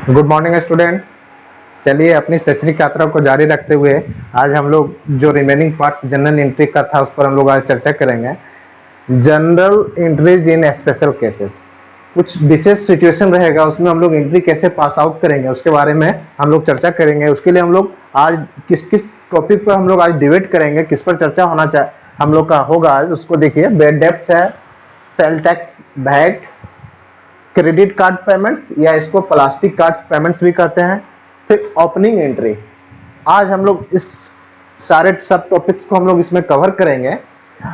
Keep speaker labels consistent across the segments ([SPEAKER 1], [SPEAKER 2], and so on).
[SPEAKER 1] Good morning student. चलिए अपनी शैक्षणिक यात्रा को जारी रखते हुए आज हम लोग जो रिमेनिंग पार्ट्स जनरल एंट्री का था उस पर हम लोग आज चर्चा करेंगे। General entries in special cases, कुछ विशेष सिचुएशन रहेगा उसमें हम लोग एंट्री कैसे पास आउट करेंगे उसके बारे में हम लोग चर्चा करेंगे। उसके लिए हम लोग आज किस किस टॉपिक पर हम लोग आज डिबेट करेंगे, किस पर चर्चा होना चाहिए हम लोग का होगा आज, उसको देखिए। बेड डेब्ट्स है, sale tax, VAT, credit card payments या इसको प्लास्टिक कार्ड पेमेंट्स भी कहते हैं, फिर ओपनिंग एंट्री। आज हम लोग इस सारे सब टॉपिक्स को हम लोग इसमें कवर करेंगे।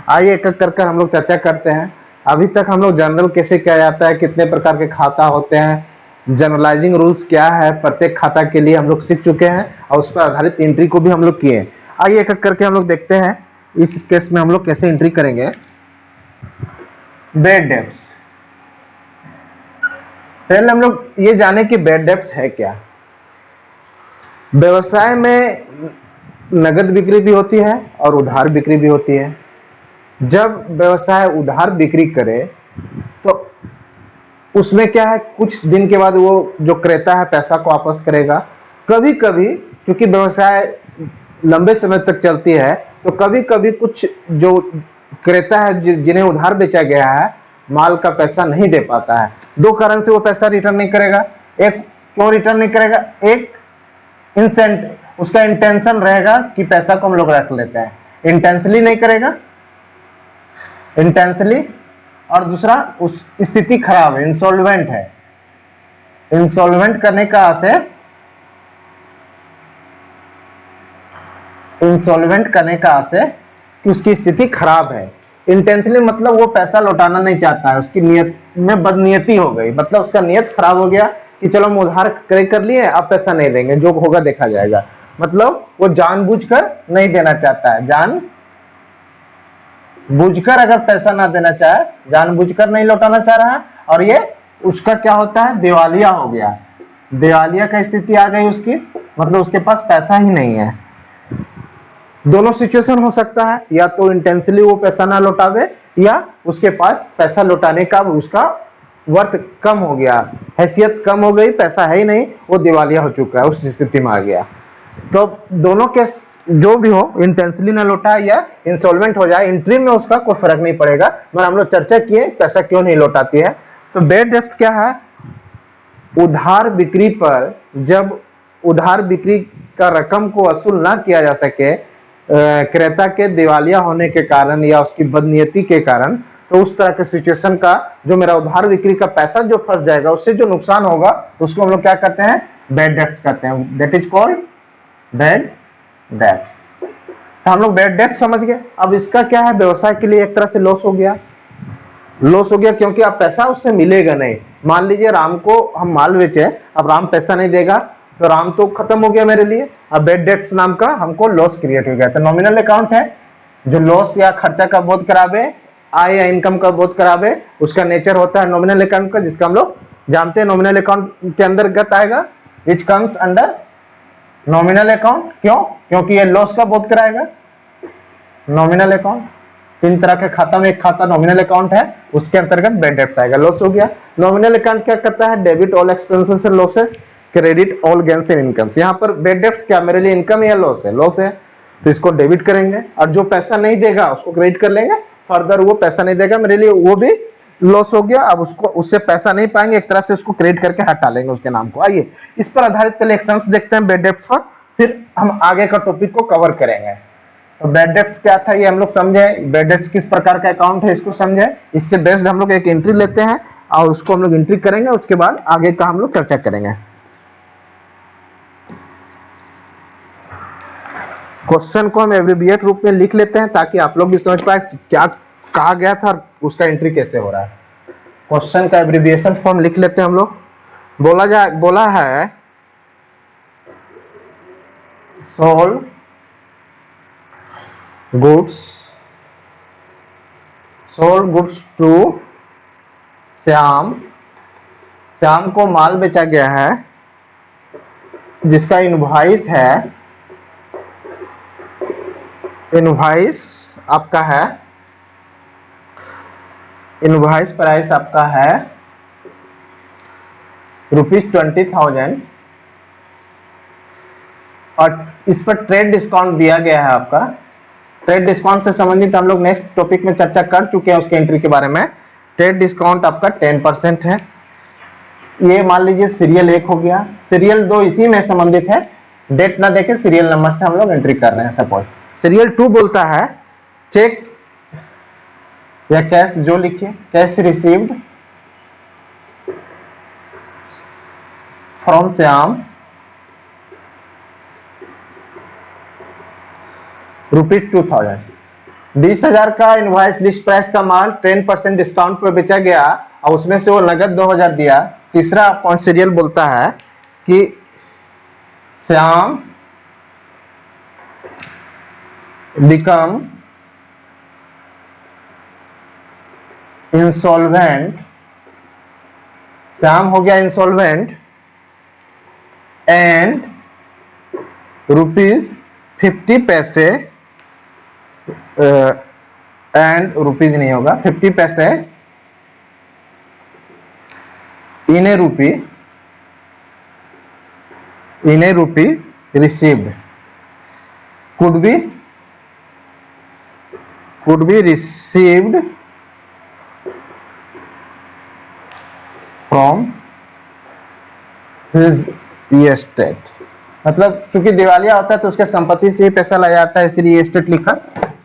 [SPEAKER 1] आइए एक एक कर हम लोग चर्चा करते हैं। अभी तक हम लोग जनरल कैसे किया जाता है, कितने प्रकार के खाता होते हैं, जनरलाइजिंग रूल्स क्या है, प्रत्येक खाता के लिए हम लोग सीख चुके हैं और उस पर आधारित एंट्री को भी हम लोग किए। आइए एक एक करके हम लोग देखते हैं इस केस में हम लोग कैसे एंट्री करेंगे। बेड डेब्ट्स, पहले हम लोग ये जाने कि बेड डेब्ट्स है क्या। व्यवसाय में नगद बिक्री भी होती है और उधार बिक्री भी होती है। जब व्यवसाय उधार बिक्री करे तो उसमें क्या है, कुछ दिन के बाद वो जो क्रेता है पैसा को वापस करेगा। कभी कभी क्योंकि व्यवसाय लंबे समय तक चलती है तो कभी कभी कुछ जो क्रेता है जिन्हें उधार बेचा गया है माल का पैसा नहीं दे पाता है। दो कारण से वो पैसा रिटर्न नहीं करेगा। एक, क्यों रिटर्न नहीं करेगा? एक उसका इंटेंशन रहेगा कि पैसा को हम लोग रख लेते हैं, इंटेंशनली नहीं करेगा, इंटेंशनली। और दूसरा, उस स्थिति खराब है, इंसॉल्वेंट है। इंसॉल्वेंट करने का आशय, इंसॉल्वेंट करने का आशय कि उसकी स्थिति खराब है। इंटेंशनली मतलब वो पैसा लौटाना नहीं चाहता है, उसकी नियत में बदनियती हो गई, मतलब उसका नियत खराब हो गया कि चलो हम उधार कर लिए, अब पैसा नहीं देंगे, जो होगा देखा जाएगा। मतलब वो जानबूझकर नहीं देना चाहता है, जानबूझकर अगर पैसा ना देना चाहे, जानबूझकर नहीं लौटाना चाह रहा है, और ये उसका क्या होता है, दिवालिया हो गया, दिवालिया का स्थिति आ गई उसकी, मतलब उसके पास पैसा ही नहीं है। दोनों सिचुएशन हो सकता है, या तो इंटेंशनली वो पैसा ना लौटावे या उसके पास पैसा लौटाने का उसका वर्थ कम हो गया, हैसियत कम हो गई, पैसा है ही नहीं, वो दिवालिया हो चुका है, उस स्थिति में आ गया। तो दोनों के जो भी हो, इंटेंशनली ना लौटा या इंसॉल्वेंट हो जाए, एंट्री में उसका कोई फर्क नहीं पड़ेगा। मगर हम लोग चर्चा किए पैसा क्यों नहीं लौटाती है। तो बेड डेब्ट्स क्या है? उधार बिक्री पर जब उधार बिक्री का रकम को वसूल ना किया जा सके क्रेता के दिवालिया होने के कारण या उसकी बदनीयती के कारण, तो उस तरह के सिचुएशन का जो मेरा उधार बिक्री का पैसा जो फंस जाएगा, उससे जो नुकसान होगा उसको हम लोग क्या कहते हैं, बेड डेब्ट्स कहते हैं। That is called bed debts. तो हम लोग बेड डेब्ट समझ गए। अब इसका क्या है, व्यवसाय के लिए एक तरह से लॉस हो गया, लॉस हो गया क्योंकि अब पैसा उससे मिलेगा नहीं। मान लीजिए राम को हम माल बेचे, अब राम पैसा नहीं देगा तो राम तो खत्म हो गया मेरे लिए। अब बेड डेब्ट्स नाम का हमको लॉस क्रिएट हो गया। तो नॉमिनल अकाउंट है जो लॉस या खर्चा का बोध करावे, आय या इनकम का बोध करावे, उसका नेचर होता है नॉमिनल अकाउंट का, जिसका हम लोग जानते हैं नॉमिनल अकाउंट के अंतर्गत आएगा, which comes under nominal account. क्यों? क्योंकि ये लॉस का बोध कराएगा। नॉमिनल अकाउंट, तीन तरह के खाता में एक खाता नॉमिनल अकाउंट है, उसके अंतर्गत बेड डेब्ट्स आएगा। लॉस हो गया। नॉमिनल अकाउंट क्या करता है, debit all expenses and losses, credit all gains and incomes. यहाँ पर बेड डेब्ट्स क्या मेरे लिए इनकम या लॉस है? लॉस है, तो इसको डेबिट करेंगे, और जो पैसा नहीं देगा उसको क्रेडिट कर लेंगे। फर्दर वो पैसा नहीं देगा मेरे लिए, वो भी लॉस हो गया। अब उसको उससे पैसा नहीं पाएंगे, एक तरह से उसको क्रेडिट करके हटा लेंगे उसके नाम को। आइए इस पर आधारित पहले एक सम्स देखते हैं बेड डेब्ट्स पर, फिर हम आगे का टॉपिक को कवर करेंगे। तो बेड डेब्ट्स क्या था ये हम लोग समझे, बेड डेब्ट्स किस प्रकार का अकाउंट है इसको समझे। इससे बेस्ड हम लोग एक एंट्री लेते हैं और उसको हम लोग एंट्री करेंगे, उसके बाद आगे का हम लोग चर्चा करेंगे। क्वेश्चन को हम एब्रिविएट रूप में लिख लेते हैं ताकि आप लोग भी समझ पाए क्या कहा गया था और उसका एंट्री कैसे हो रहा है। क्वेश्चन का एब्रिविएशन फॉर्म लिख लेते हैं हम लोग। बोला है sold goods to Shyam. Shyam को माल बेचा गया है जिसका इनवॉइस है, इनवॉइस आपका है, इनवॉइस प्राइस आपका है ₹20,000 और इस पर ट्रेड डिस्काउंट दिया गया है आपका। ट्रेड डिस्काउंट से संबंधित हम लोग नेक्स्ट टॉपिक में चर्चा कर चुके हैं उसके एंट्री के बारे में। ट्रेड डिस्काउंट आपका 10% है। ये मान लीजिए सीरियल 1 हो गया, सीरियल 2 इसी में संबंधित है, डेट ना देके सीरियल नंबर से हम लोग एंट्री कर रहे हैं। सपोज सीरियल 2 बोलता है चेक या कैश, जो लिखिए कैश रिसीव्ड फ्रॉम श्याम ₹2000। 20,000 का इनवॉइस लिस्ट प्राइस का माल 10% डिस्काउंट पर बेचा गया और उसमें से वो नगद 2,000 दिया। तीसरा पॉइंट सीरियल बोलता है कि श्याम बिकम इंसॉल्वेंट, श्याम हो गया इंसॉल्वेंट एंड ₹50 एंड रुपीज नहीं होगा, 50 पैसे इन ए रूपी received could be received from his estate। मतलब चूंकि दिवालिया होता है तो उसके संपत्ति से ही पैसा लाया जाता है, इसलिए एस्टेट लिखा।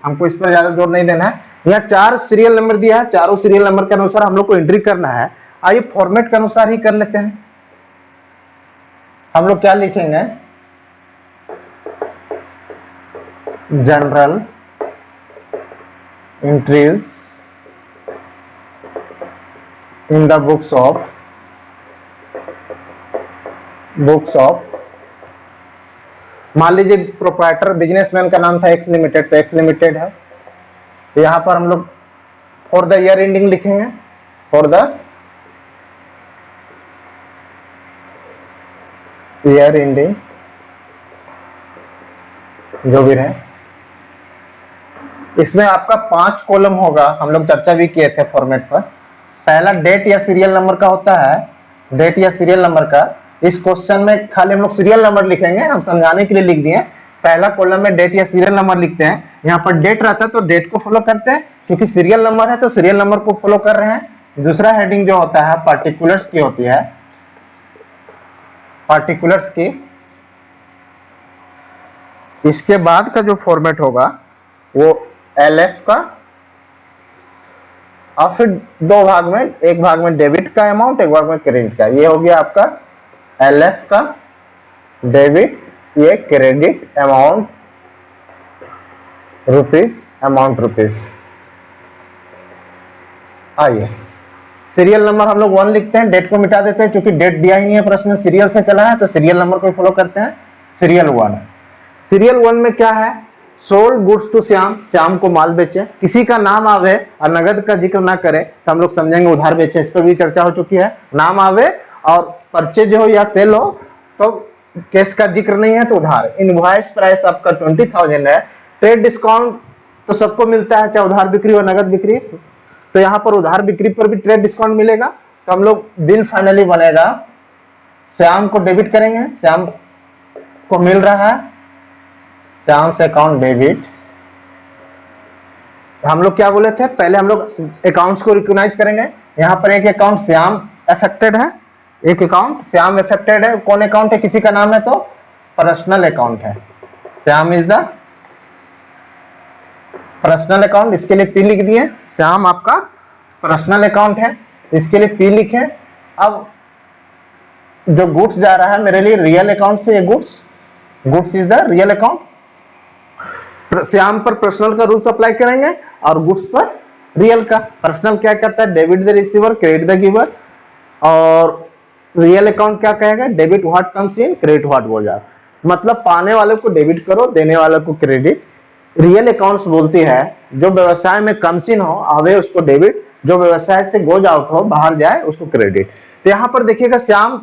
[SPEAKER 1] हमको इस पर ज्यादा जोर नहीं देना है। यहाँ 4 सीरियल नंबर दिया है, चारों सीरियल नंबर के अनुसार हम लोग को एंट्री करना है। आइए फॉर्मेट के अनुसार ही कर लेते हैं। हम लोग क्या लिखेंगे, general entries in the books of मान लीजिए प्रोप्राइटर बिजनेसमैन का नाम था एक्स लिमिटेड, तो एक्स लिमिटेड है। तो यहां पर हम लोग फॉर द ईयर एंडिंग लिखेंगे, फॉर द ईयर एंडिंग जो भी रहे। इसमें आपका 5 कॉलम होगा, हम लोग चर्चा भी किए थे फॉर्मेट पर। पहला डेट या सीरियल नंबर का होता है, डेट या सीरियल नंबर का। इस क्वेश्चन में खाली हम लोग सीरियल नंबर लिखेंगे, हम समझाने के लिए लिख दिए। पहला कॉलम में डेट या सीरियल नंबर लिखते हैं। यहाँ पर डेट रहता है तो डेट को फॉलो करते हैं, क्योंकि सीरियल नंबर है तो सीरियल नंबर को फॉलो कर रहे हैं। दूसरा हेडिंग जो होता है पार्टिकुलर्स की होती है, पार्टिकुलर्स की। इसके बाद का जो फॉर्मेट होगा वो LF का, और फिर 2 भाग में, एक भाग में डेबिट का अमाउंट, एक भाग में क्रेडिट का। ये हो गया आपका LF का डेबिट, ये क्रेडिट अमाउंट रुपीज। आइए सीरियल नंबर हम लोग 1 लिखते हैं, डेट को मिटा देते हैं क्योंकि डेट दिया ही नहीं है प्रश्न, सीरियल से चला है तो सीरियल नंबर को फॉलो करते हैं। सीरियल 1, सीरियल 1 में क्या है, sold goods to Shyam, Shyam को माल बेचे। किसी का नाम आवे और नगद का जिक्र ना करे तो हम लोग समझेंगे उधार बेचे, इस पर भी चर्चा हो चुकी है। नाम आवे और परचेज हो या सेल हो तो कैश का जिक्र नहीं है तो उधार। इनवॉइस प्राइस आपका 20,000 है। ट्रेड डिस्काउंट तो सबको मिलता है, चाहे उधार बिक्री हो नगद बिक्री। तो यहाँ पर उधार बिक्री पर भी ट्रेड डिस्काउंट मिलेगा। तो हम लोग बिल फाइनली बनेगा, श्याम को डेबिट करेंगे, श्याम को मिल रहा है, श्याम से अकाउंट डेबिट। हम लोग क्या बोले थे, पहले हम लोग अकाउंट्स को रिकॉग्नाइज करेंगे। यहाँ पर एक अकाउंट श्याम अफेक्टेड है, एक अकाउंट श्याम अफेक्टेड है। कौन अकाउंट है, किसी का नाम है तो पर्सनल अकाउंट है। Shyam is the personal account, इसके लिए P लिख दिए। श्याम आपका पर्सनल अकाउंट है, इसके लिए P लिखे। अब जो गुड्स जा रहा है मेरे लिए रियल अकाउंट से, ये goods is the real account. Shyam पर पर्सनल का रूल्स अप्लाई करेंगे और गुड्स पर रियल का। पर्सनल क्या करता है, debit the receiver, credit the giver. और रियल अकाउंट क्या कहेगा, debit what comes in, credit what goes out. मतलब पाने वाले को डेबिट करो, देने वाले को क्रेडिट। रियल अकाउंट्स बोलती है जो व्यवसाय में कम्स इन हो आवे उसको डेबिट, जो व्यवसाय से गोज आउट हो बाहर जाए उसको क्रेडिट। तो यहाँ पर देखिएगा श्याम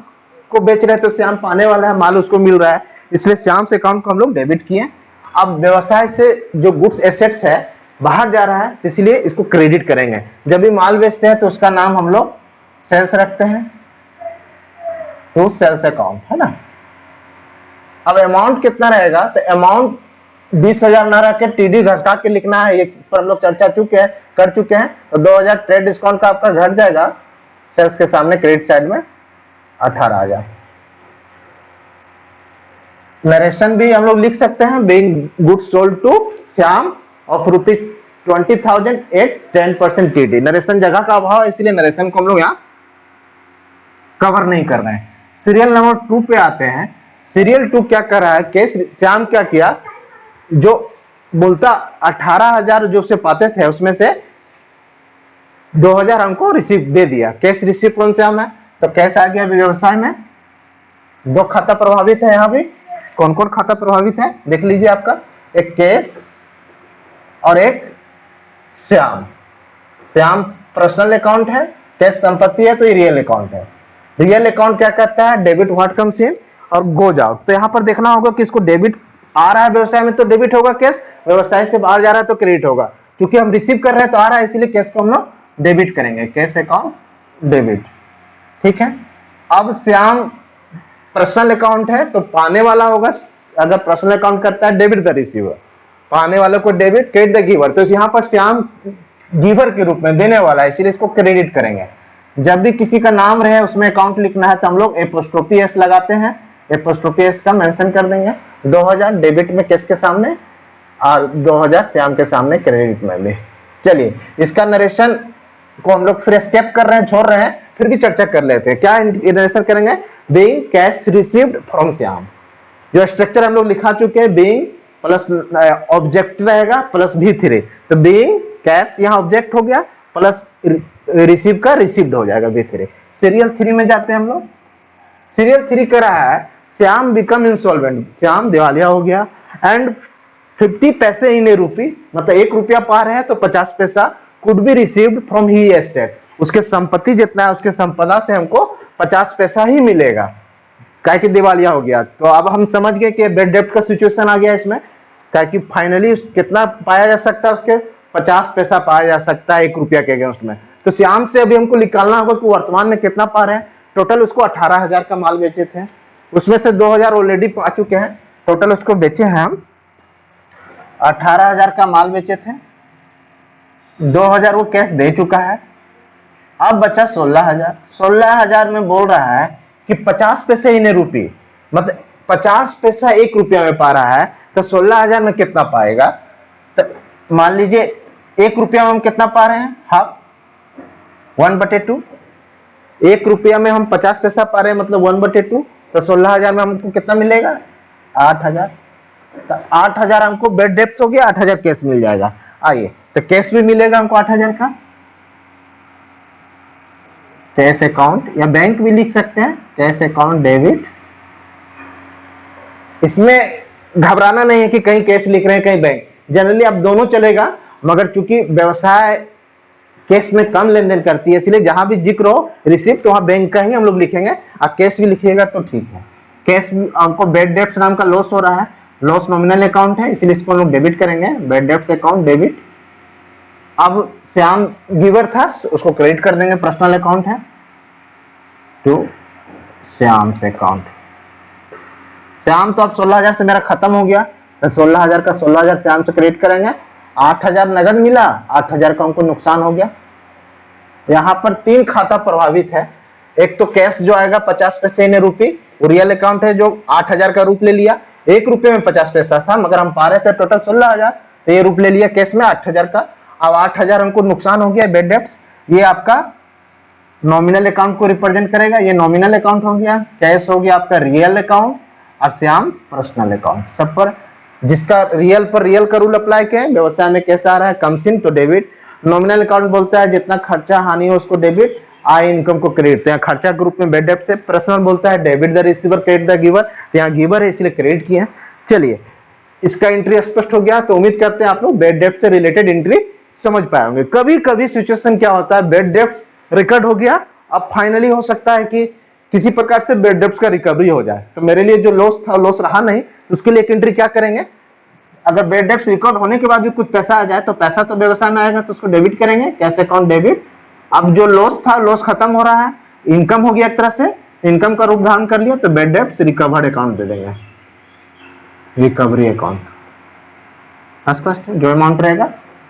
[SPEAKER 1] को बेच रहे तो श्याम पाने वाला है, माल उसको मिल रहा है, इसलिए श्याम से अकाउंट को हम लोग डेबिट किए। अब व्यवसाय से जो गुड्स एसेट्स है बाहर जा रहा है इसलिए इसको क्रेडिट करेंगे। जब भी माल बेचते हैं तो उसका नाम हम लोग सेल्स रखते हैं। टू सेल्स अकाउंट, है ना। अब अमाउंट कितना रहेगा, तो अमाउंट 20,000 ना रख के टीडी घटा के लिखना है, इस पर हम लोग चर्चा कर चुके हैं। तो 2,000 ट्रेड डिस्काउंट का आपका घट जाएगा, सेल्स के सामने क्रेडिट साइड में 18,000। नरेशन भी हम लोग लिख सकते हैं, being goods sold to Shyam of ₹20,000 at 10% TD. Narration जगह का अभाव है, इसलिए नरेशन को हम लोग यहाँ कवर नहीं कर रहे हैं। सीरियल नंबर 2 पे आते हैं। सीरियल 2 क्या कर रहा है, केस श्याम क्या किया, जो बोलता 18,000 जो से पाते थे उसमें से 2,000 हमको रिसीव दे दिया। कैश रिसीव कौन श्याम है, तो कैश आ गया व्यवसाय में। 2 खाता प्रभावित है, यहाँ भी कौन कौन खाता प्रभावित है देख लीजिए आपका, एक केस और एक श्याम। श्याम पर्सनल अकाउंट है, कैश संपत्ति है, तो ये रियल अकाउंट है। रियल अकाउंट क्या कहता है, डेबिट व्हाट कम्स इन और गोज आउट। तो यहाँ पर देखना होगा कि इसको डेबिट आ रहा है व्यवसाय में तो डेबिट होगा कैश, व्यवसाय से बाहर जा रहा है तो क्रेडिट होगा। क्योंकि हम रिसीव कर रहे हैं तो आ रहा है, इसीलिए कैश को हम लोग डेबिट करेंगे, कैश अकाउंट डेबिट। ठीक है। अब श्याम पर्सनल अकाउंट है तो पाने वाला होगा, अगर पर्सनल अकाउंट करता है डेबिट द रिसीवर, पाने वाले को डेबिट, क्रेडिट द गिवर। तो यहाँ पर श्याम गिवर के रूप में देने वाला है, इसीलिए इसको क्रेडिट करेंगे। जब भी किसी का नाम रहे उसमें अकाउंट लिखना है तो हम लोग एपोस्ट्रोफी एस लगाते हैं, एपोस्ट्रोफी एस का मेंशन कर देंगे। 2,000 डेबिट में किस के सामने और 2,000 श्याम के सामने क्रेडिट में भी। चलिए इसका नरेशन को हम लोग फिर स्केप कर रहे हैं, छोड़ रहे हैं, फिर भी चर्चा कर लेते हैं। क्या नरेशन करेंगे, being cash received from Shyam. जो स्ट्रक्चर हम लोग लिखा चुके हैं, बीइंग प्लस ऑब्जेक्ट रहेगा प्लस V3, तो बीइंग कैश यहाँ ऑब्जेक्ट हो गया प्लस रिसीव का रिसीव्ड हो जाएगा V3। सीरियल 3 में जाते हैं हम लोग। सीरियल 3 कर रहा है श्याम बिकम इंसॉल्वेंट, श्याम दिवालिया हो गया एंड 50 पैसे इन ए रूपी, मतलब 1 रुपया पा रहे हैं तो 50 पैसा could be received from he estate. उसके संपत्ति जितना है उसके संपदा से हमको 50 पैसा ही मिलेगा, क्या कि दिवालिया हो गया। तो अब हम समझ गए कि बेड डेब्ट का सिचुएशन आ गया इसमें, क्या कि फाइनली कितना पाया जा सकता है, उसके 50 पैसा पाया जा सकता है 1 रुपया के अगेंस्ट में। तो श्याम से अभी हमको निकालना होगा कि वर्तमान में कितना पा रहे हैं। टोटल उसको 18,000 का माल बेचे थे, उसमें से 2,000 ऑलरेडी पा चुके हैं। टोटल उसको बेचे हैं हम 18,000 का माल बेचे थे, 2,000 वो कैश दे चुका है। अब बचा 16,000। 16,000 में बोल रहा है कि 50 पैसे इन रूपी, मतलब 50 पैसा 1 रुपया में पा रहा है, तो 16,000 में कितना पाएगा। तो मान लीजिए 1 रुपया में हम कितना पा रहे हैं, हाफ 1/2। 1 रुपया में हम 50 पैसा पा रहे हैं, मतलब 1/2। तो 16,000 में हमको कितना मिलेगा, 8,000। तो 8,000 हमको बेड डेब्ट हो गया, 8,000 कैश मिल जाएगा। आइए तो कैश भी मिलेगा हमको 8,000 का, कैश अकाउंट या बैंक भी लिख सकते हैं, कैश अकाउंट डेबिट। इसमें घबराना नहीं है कि कहीं कैश लिख रहे हैं कहीं बैंक, जनरली अब दोनों चलेगा, मगर चूंकि व्यवसाय कैश में कम लेन देन करती है इसलिए जहां भी जिक्र हो रिसिप्ट तो वहां बैंक का ही हम लोग लिखेंगे, और कैश भी लिखिएगा तो ठीक है। कैश हमको बेड डेब्ट्स नाम का लॉस हो रहा है, लॉस नॉमिनल अकाउंट है इसलिए इसको हम लोग डेबिट करेंगे, बेड डेब्ट्स अकाउंट डेबिट। अब श्याम गिवर था उसको क्रेडिट कर देंगे, पर्सनल अकाउंट है टू श्याम से अकाउंट। श्याम तो अब 16,000 से मेरा खत्म हो गया, तो 16,000 का 16,000 श्याम से क्रेडिट करेंगे। 8,000 नगद मिला, 8,000 का हमको नुकसान हो गया। यहाँ पर 3 खाता प्रभावित है। एक तो कैश जो आएगा 50 पैसे इन रूपी, रियल अकाउंट है जो 8,000 का रूप ले लिया, 1 रुपये में 50 पैसा था मगर हम पा रहे थे टोटल 16,000, तो ये रूप ले लिया कैश में 8,000 का। अब 8,000 हमको नुकसान हो गया बेड डेब्ट्स, ये आपका नॉमिनल अकाउंट को रिप्रेजेंट करेगा, ये नॉमिनल अकाउंट हो गया। कैश हो गया आपका रियल अकाउंट और श्याम पर्सनल अकाउंट। सब पर जिसका रियल पर रियल का रूल अप्लाई किया, व्यवसाय में कैसा आ रहा है कमसिन तो डेबिट। नॉमिनल अकाउंट बोलता है जितना खर्चा हानि हो उसको डेबिट, आय इनकम को क्रेडिट। तो यहाँ खर्चा ग्रुप में बेड डेब्ट से, पर्सनल बोलता है debit the receiver credit the giver, तो यहाँ गिवर है इसलिए क्रेडिट किया। चलिए इसका एंट्री स्पष्ट हो गया, तो उम्मीद करते हैं आप लोग बेड डेब्ट से रिलेटेड एंट्री समझ पाए होंगे। कभी कभी सिचुएशन क्या होता है, बेड डेब्ट रिकॉर्ड हो गया, अब फाइनली हो सकता है कि किसी प्रकार से बेड डेब्ट्स का रिकवरी हो जाए, तो मेरे लिए जो लॉस था लॉस रहा नहीं, तो उसके लिए एक एंट्री क्या करेंगे, अगर बेड डेब्ट्स रिकॉर्ड होने के बाद भी कुछ पैसा आ जाए तो पैसा तो व्यवसाय में आएगा तो उसको डेबिट करेंगे, कैश अकाउंट डेबिट। अब जो लॉस था लॉस खत्म हो रहा है, इनकम हो गया एक तरह से, इनकम का रूप धारण कर लिया तो बैड डेब्ट्स रिकवर्ड अकाउंट दे देंगे, रिकवरी अकाउंट। स्पष्ट है? जो अमाउंट रहेगा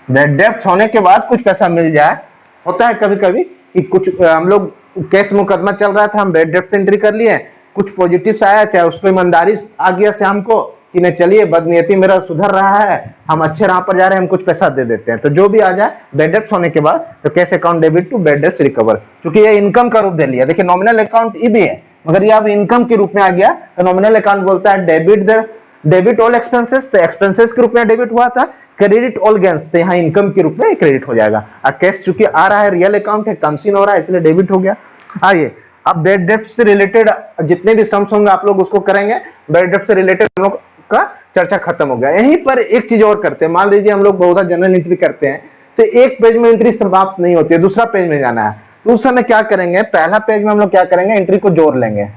[SPEAKER 1] बैड डेब्ट्स होने के बाद कुछ पैसा मिल जाए, होता है कभी कभी कि कुछ हम लोग केस मुकदमा चल रहा था, हम बैड डेब्ट्स एंट्री कर लिए, कुछ पॉजिटिव्स आया, चाहे उस पर ईमानदारी आ गया शाम को कि नहीं चलिए बदनीयती मेरा सुधर रहा है, हम अच्छे राह पर जा रहे हैं, हम कुछ पैसा दे देते हैं। तो जो भी आ जाए बैड डेब्ट्स होने के बाद तो cash account debit to bad debts recover, क्योंकि ये इनकम का रूप दे लिया। देखिए नॉमिनल अकाउंट ये भी है, मगर ये अब इनकम के रूप में आ गया तो नॉमिनल अकाउंट बोलता है डेबिट ऑल एक्सपेंसेस, तो एक्सपेंसेस के रूप में डेबिट हुआ था, क्रेडिट ऑल गेन्स, तो यहाँ इनकम के रूप में क्रेडिट हो जाएगा। और कैश चूंकि आ रहा है, रियल अकाउंट है, कम सीन हो रहा है, इसलिए डेबिट हो गया। आइए अब बैड डेब्ट से रिलेटेड जितने भी सम्स होंगे आप लोग उसको करेंगे। बैड डेब्ट से रिलेटेड हम लोग का चर्चा खत्म हो गया। यहीं पर एक चीज और करते हैं, मान लीजिए हम लोग बहुत जनरल एंट्री करते हैं तो एक पेज में एंट्री समाप्त नहीं होती है, दूसरा पेज में जाना है, तो उस समय क्या करेंगे, पहला पेज में हम लोग क्या करेंगे, एंट्री को जोड़ लेंगे,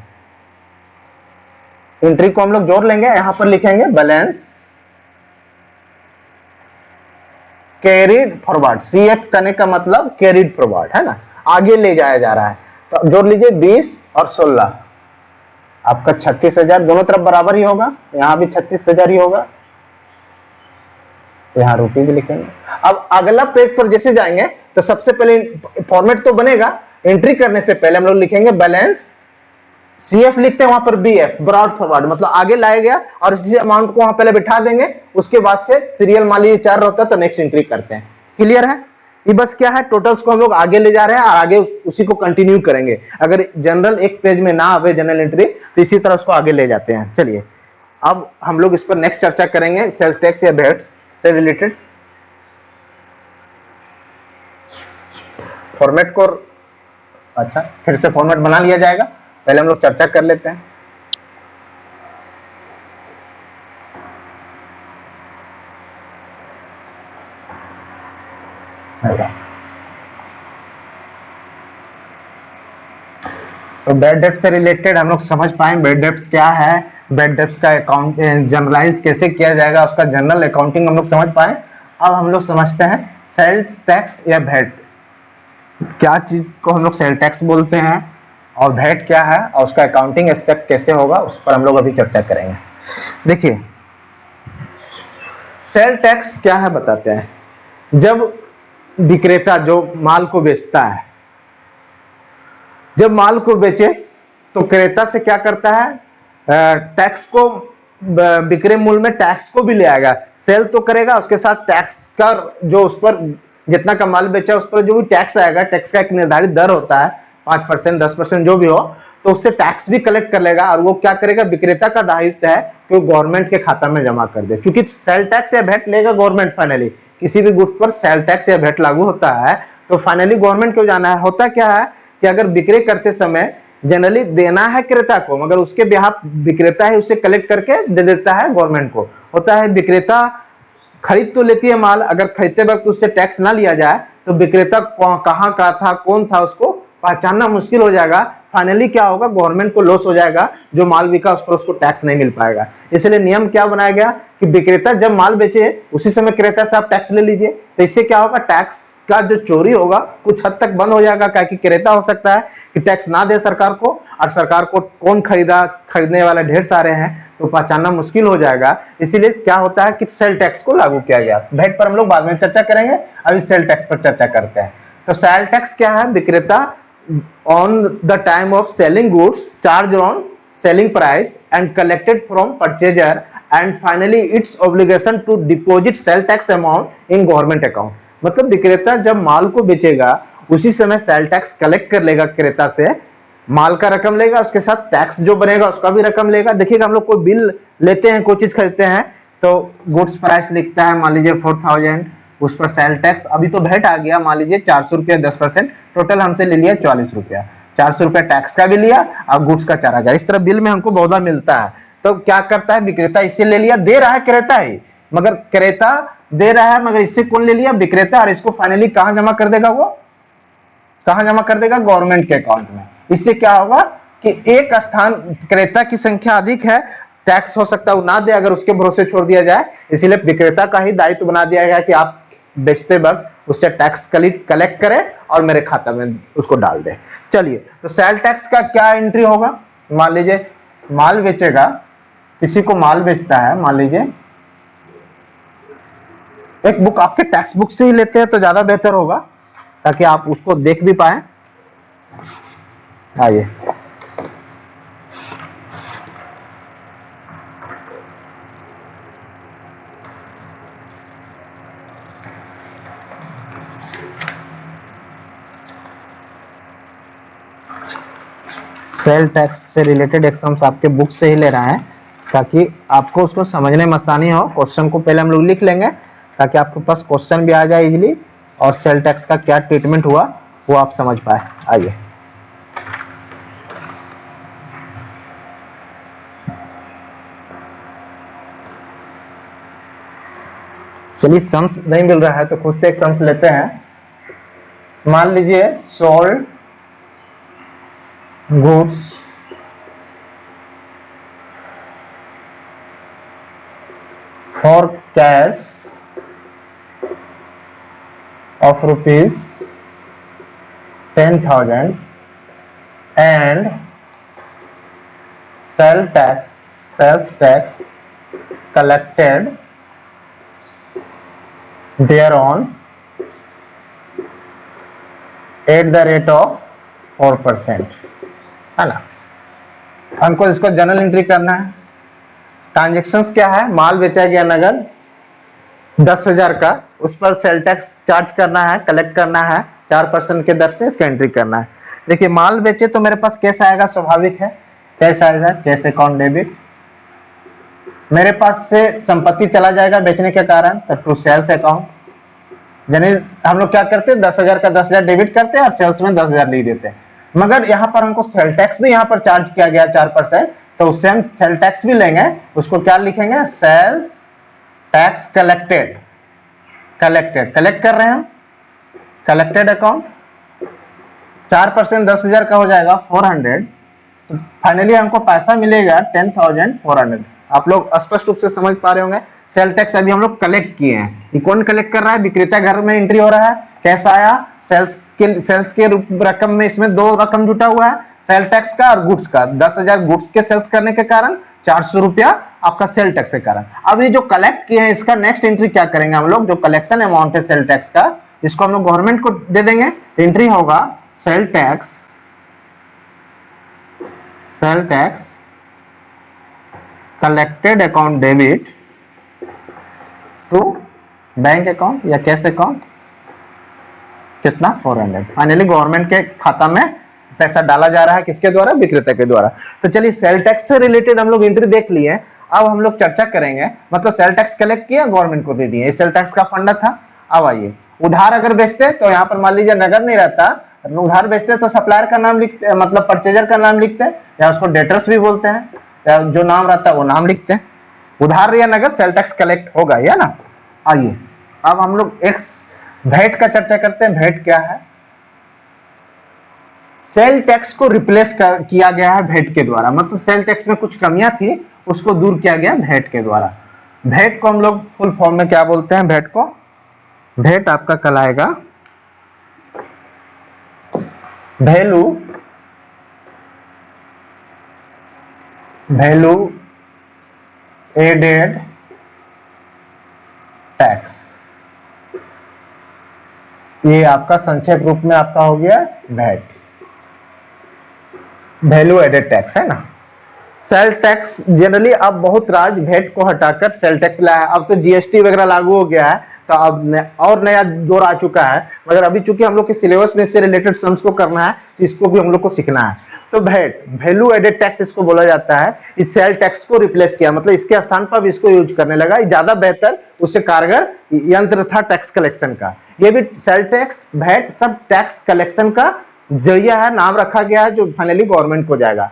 [SPEAKER 1] एंट्री को हम लोग जोड़ लेंगे, यहां पर लिखेंगे बैलेंस कैरिड फॉरवर्ड। सीएफ करने का मतलब कैरिड फॉरवर्ड है ना, आगे ले जाया जा रहा है। तो जोड़ लीजिए 20 और 16, आपका 36,000, दोनों तरफ बराबर ही होगा, यहां भी 36,000 ही होगा, यहां रुपीज लिखेंगे। अब अगला पेज पर जैसे जाएंगे तो सबसे पहले फॉर्मेट तो बनेगा, एंट्री करने से पहले हम लोग लिखेंगे बैलेंस, सीएफ लिखते हैं वहां पर बीएफ ब्रॉड फॉरवर्ड, मतलब आगे लाया गया, और इसी अमाउंट को वहां पहले बिठा देंगे, उसके बाद से सीरियल मान लीजिए 4 होता है तो नेक्स्ट एंट्री करते हैं। क्लियर है? ये बस क्या है, टोटल्स को हम लोग आगे ले जा रहे हैं और आगे उसी को कंटिन्यू करेंगे। अगर जनरल एक पेज में ना आवे जनरल एंट्री तो इसी तरह उसको आगे ले जाते हैं। चलिए अब हम लोग इस पर नेक्स्ट चर्चा करेंगे, सेल्स टैक्स या वैट से रिलेटेड। फॉर्मेट को अच्छा फिर से फॉर्मेट बना लिया जाएगा, पहले हम लोग चर्चा कर लेते हैं। तो बैड डेब्ट से रिलेटेड हम लोग समझ पाए बैड डेब्ट्स क्या है, बैड डेब्ट्स का अकाउंट जनरलाइज कैसे किया जाएगा, उसका जनरल अकाउंटिंग हम लोग समझ पाए। अब हम लोग समझते हैं सेल्स टैक्स या वैट, क्या चीज को हम लोग सेल टैक्स बोलते हैं और वैट क्या है और उसका अकाउंटिंग एस्पेक्ट कैसे होगा, उस पर हम लोग अभी चर्चा करेंगे। देखिए सेल टैक्स क्या है बताते हैं, जब विक्रेता जो माल को बेचता है, जब माल को बेचे तो क्रेता से क्या करता है, टैक्स को विक्रय मूल्य में टैक्स को भी ले आएगा, सेल तो करेगा, उसके साथ टैक्स का जो उस पर जितना का माल बेचा उस पर जो भी टैक्स आएगा, टैक्स का एक निर्धारित दर होता है 5% 10% जो भी हो, तो उससे टैक्स भी कलेक्ट कर लेगा और वो क्या करेगा, विक्रेता का दायित्व है कि वो गवर्नमेंट के खाता में जमा कर दे। क्योंकि सेल टैक्स या वैट लेगा गवर्नमेंट, फाइनली किसी भी गुड्स पर सेल टैक्स या वैट लागू होता है तो फाइनली गवर्नमेंट को जाना है। होता क्या है कि अगर बिक्री करते समय जनरली देना है क्रेता को, मगर उसके बिहाफ विक्रेता है उसे कलेक्ट करके दे देता है गवर्नमेंट को। होता है विक्रेता खरीद तो लेती है माल, अगर खरीदते वक्त उससे टैक्स ना लिया जाए तो विक्रेता कहाँ का था, कौन था, उसको पहचानना मुश्किल हो जाएगा। फाइनली क्या होगा, गवर्नमेंट को लॉस हो जाएगा, जो माल बिका उस पर उसको टैक्स नहीं मिल पाएगा। इसलिए नियम क्या बनाया गया कि विक्रेता जब माल बेचे उसी समय क्रेता से आप टैक्स ले लीजिए, तो इससे क्या होगा, टैक्स का जो चोरी होगा कुछ हद तक बंद हो जाएगा। क्योंकि क्रेता हो सकता है कि टैक्स ना दे सरकार को, और सरकार को कौन खरीदने वाले ढेर सारे हैं तो पहचानना मुश्किल हो जाएगा। इसीलिए क्या होता है कि सेल टैक्स को लागू किया गया। वैट पर हम लोग बाद में चर्चा करेंगे, अभी सेल टैक्स पर चर्चा करते हैं। तो सेल टैक्स क्या है, विक्रेता on the time of selling goods charged on selling price and collected from purchaser and finally its obligation to deposit sale tax amount in government account। मतलब विक्रेता जब माल को बेचेगा उसी समय सेल टैक्स कलेक्ट कर लेगा क्रेता से, माल का रकम लेगा, उसके साथ टैक्स जो बनेगा उसका भी रकम लेगा। देखिएगा हम लोग कोई बिल लेते हैं, कोई चीज खरीदते हैं तो गुड्स प्राइस लिखता है, मान लीजिए 4000, उस पर सेल टैक्स, अभी तो भेट आ गया, मान लीजिए 400 रुपया 10%, टोटल हमसे ले लिया 44 रुपया, 400 रुपया टैक्स का भी लिया और गुड्स का 4000। इस तरह बिल में हमको बहुधा मिलता है। तो क्या करता है विक्रेता, इससे ले लिया, दे रहा है क्रेता ही, मगर क्रेता दे रहा है मगर इससे कौन ले लिया, विक्रेता, और इसको फाइनली कहां जमा कर देगा, वो कहां जमा कर देगा, गवर्नमेंट के अकाउंट में। इससे क्या होगा कि एक स्थान क्रेता की संख्या अधिक है, टैक्स हो सकता है ना दे अगर उसके भरोसे छोड़ दिया जाए, इसीलिए विक्रेता का ही दायित्व बना दिया गया कि आप बेचते वक्त उससे टैक्स कलेक्ट करे और मेरे खाता में उसको डाल दे। चलिए, तो सेल टैक्स का क्या एंट्री होगा? मान लीजिए माल बेचेगा, किसी को माल बेचता है, मान लीजिए एक बुक आपके टेक्स्ट बुक से ही लेते हैं तो ज्यादा बेहतर होगा, ताकि आप उसको देख भी पाए। आइए, सेल टैक्स से रिलेटेड एग्जाम्स आपके बुक से ही ले रहा है, ताकि आपको उसको समझने में आसानी हो। क्वेश्चन को पहले हम लोग लिख लेंगे ताकि आपके पास क्वेश्चन भी आ जाए इजीली, और सेल टैक्स का क्या ट्रीटमेंट हुआ वो आप समझ पाए। आइए, चलिए सम्स नहीं मिल रहा है तो खुद से एक सम्स लेते हैं। मान लीजिए sold goods for cash of rupees 10,000 and sales tax collected thereon at the rate of 4%, है ना। हमको इसको जनरल एंट्री करना है। ट्रांजेक्शन्स क्या है? माल बेचा गया नगद 10,000 का, उस पर सेल टैक्स चार्ज करना है, कलेक्ट करना है 4% के दर से, इसका एंट्री करना है। देखिए माल बेचे तो मेरे पास कैश आएगा, स्वाभाविक है कैश आएगा, कैश अकाउंट डेबिट। मेरे पास से संपत्ति चला जाएगा बेचने के कारण, तो टू सेल्स अकाउंट। यानी हम लोग क्या करते हैं, 10,000 का 10,000 डेबिट करते हैं और सेल्स में 10,000 ले देते हैं। मगर यहाँ पर हमको सेल टैक्स भी यहाँ पर चार्ज किया गया 4%, तो उससे हम सेल टैक्स भी लेंगे, उसको क्या लिखेंगे, सेल्स टैक्स कलेक्टेड। कलेक्ट कर रहे हैं हम, कलेक्टेड अकाउंट। 4% 10,000 का हो जाएगा 400, तो फाइनली हमको पैसा मिलेगा 10,400। आप लोग स्पष्ट रूप से समझ पा रहे होंगे। सेल टैक्स अभी हम लोग कलेक्ट किए हैं। ये कौन कलेक्ट कर रहा है? विक्रेता घर में एंट्री हो रहा है, कैसा आया, सेल्स के रकम में इसमें दो रकम जुटा हुआ है, सेल टैक्स का और गुड्स का। 10,000 गुड्स के सेल्स करने के कारण 400 रुपया आपका सेल टैक्स के कारण। अब ये जो कलेक्ट किए हैं इसका नेक्स्ट एंट्री क्या करेंगे हम लोग, जो कलेक्शन अमाउंट है सेल टैक्स का, इसको हम लोग गवर्नमेंट को दे देंगे। एंट्री होगा sale tax collected account debit to bank account या कैश अकाउंट, कितना 400। फाइनली गवर्नमेंट के खाता में पैसा डाला जा रहा है, किसके द्वारा, विक्रेता के द्वारा। तो चलिए सेल टैक्स से रिलेटेड हम लोग एंट्री देख लिए। अब हम लोग चर्चा करेंगे, मतलब सेल टैक्स कलेक्ट किया, गवर्नमेंट को दे दिए, सेल टैक्स का फंडा था। अब आइए, उधार अगर बेचते तो यहाँ पर मान लीजिए नगद नहीं रहता, उधार बेचते तो सप्लायर का नाम लिखते, मतलब परचेजर का नाम लिखते हैं, या उसको डेटर्स भी बोलते हैं, या जो नाम रहता है वो नाम लिखते हैं। उधार या नगद सेल टैक्स कलेक्ट होगा, या ना। आइए अब हम लोग एक भेंट का चर्चा करते हैं। भेंट क्या है? सेल टैक्स को रिप्लेस किया गया है भेंट के द्वारा, मतलब सेल टैक्स में कुछ कमियां थी, उसको दूर किया गया भेंट के द्वारा। भेंट को हम लोग फुल फॉर्म में क्या बोलते हैं? भेंट को, भेंट आपका कहलाएगा वैल्यू एडेड टैक्स। ये आपका संक्षेप रूप में आपका हो गया वैट, वैल्यू एडेड टैक्स, है ना। सेल टैक्स जनरली अब बहुत राज्य वैट को हटाकर सेल टैक्स लाया है। अब तो जीएसटी वगैरह लागू हो गया है, तो अब और नया दौर आ चुका है। मगर अभी चूंकि हम लोग के सिलेबस में इससे रिलेटेड सम्स को करना है, तो इसको भी हम लोग को सीखना है। तो वैट, वैल्यू एडेड टैक्स इसको बोला जाता है। इस सेल टैक्स को रिप्लेस किया, मतलब इसके स्थान पर भी इसको यूज करने लगा। ज्यादा बेहतर, उससे कारगर यंत्र था टैक्स कलेक्शन का। ये भी सेल टैक्स, वैट सब टैक्स कलेक्शन का जरिया है, नाम रखा गया है, जो फाइनली गवर्नमेंट को जाएगा।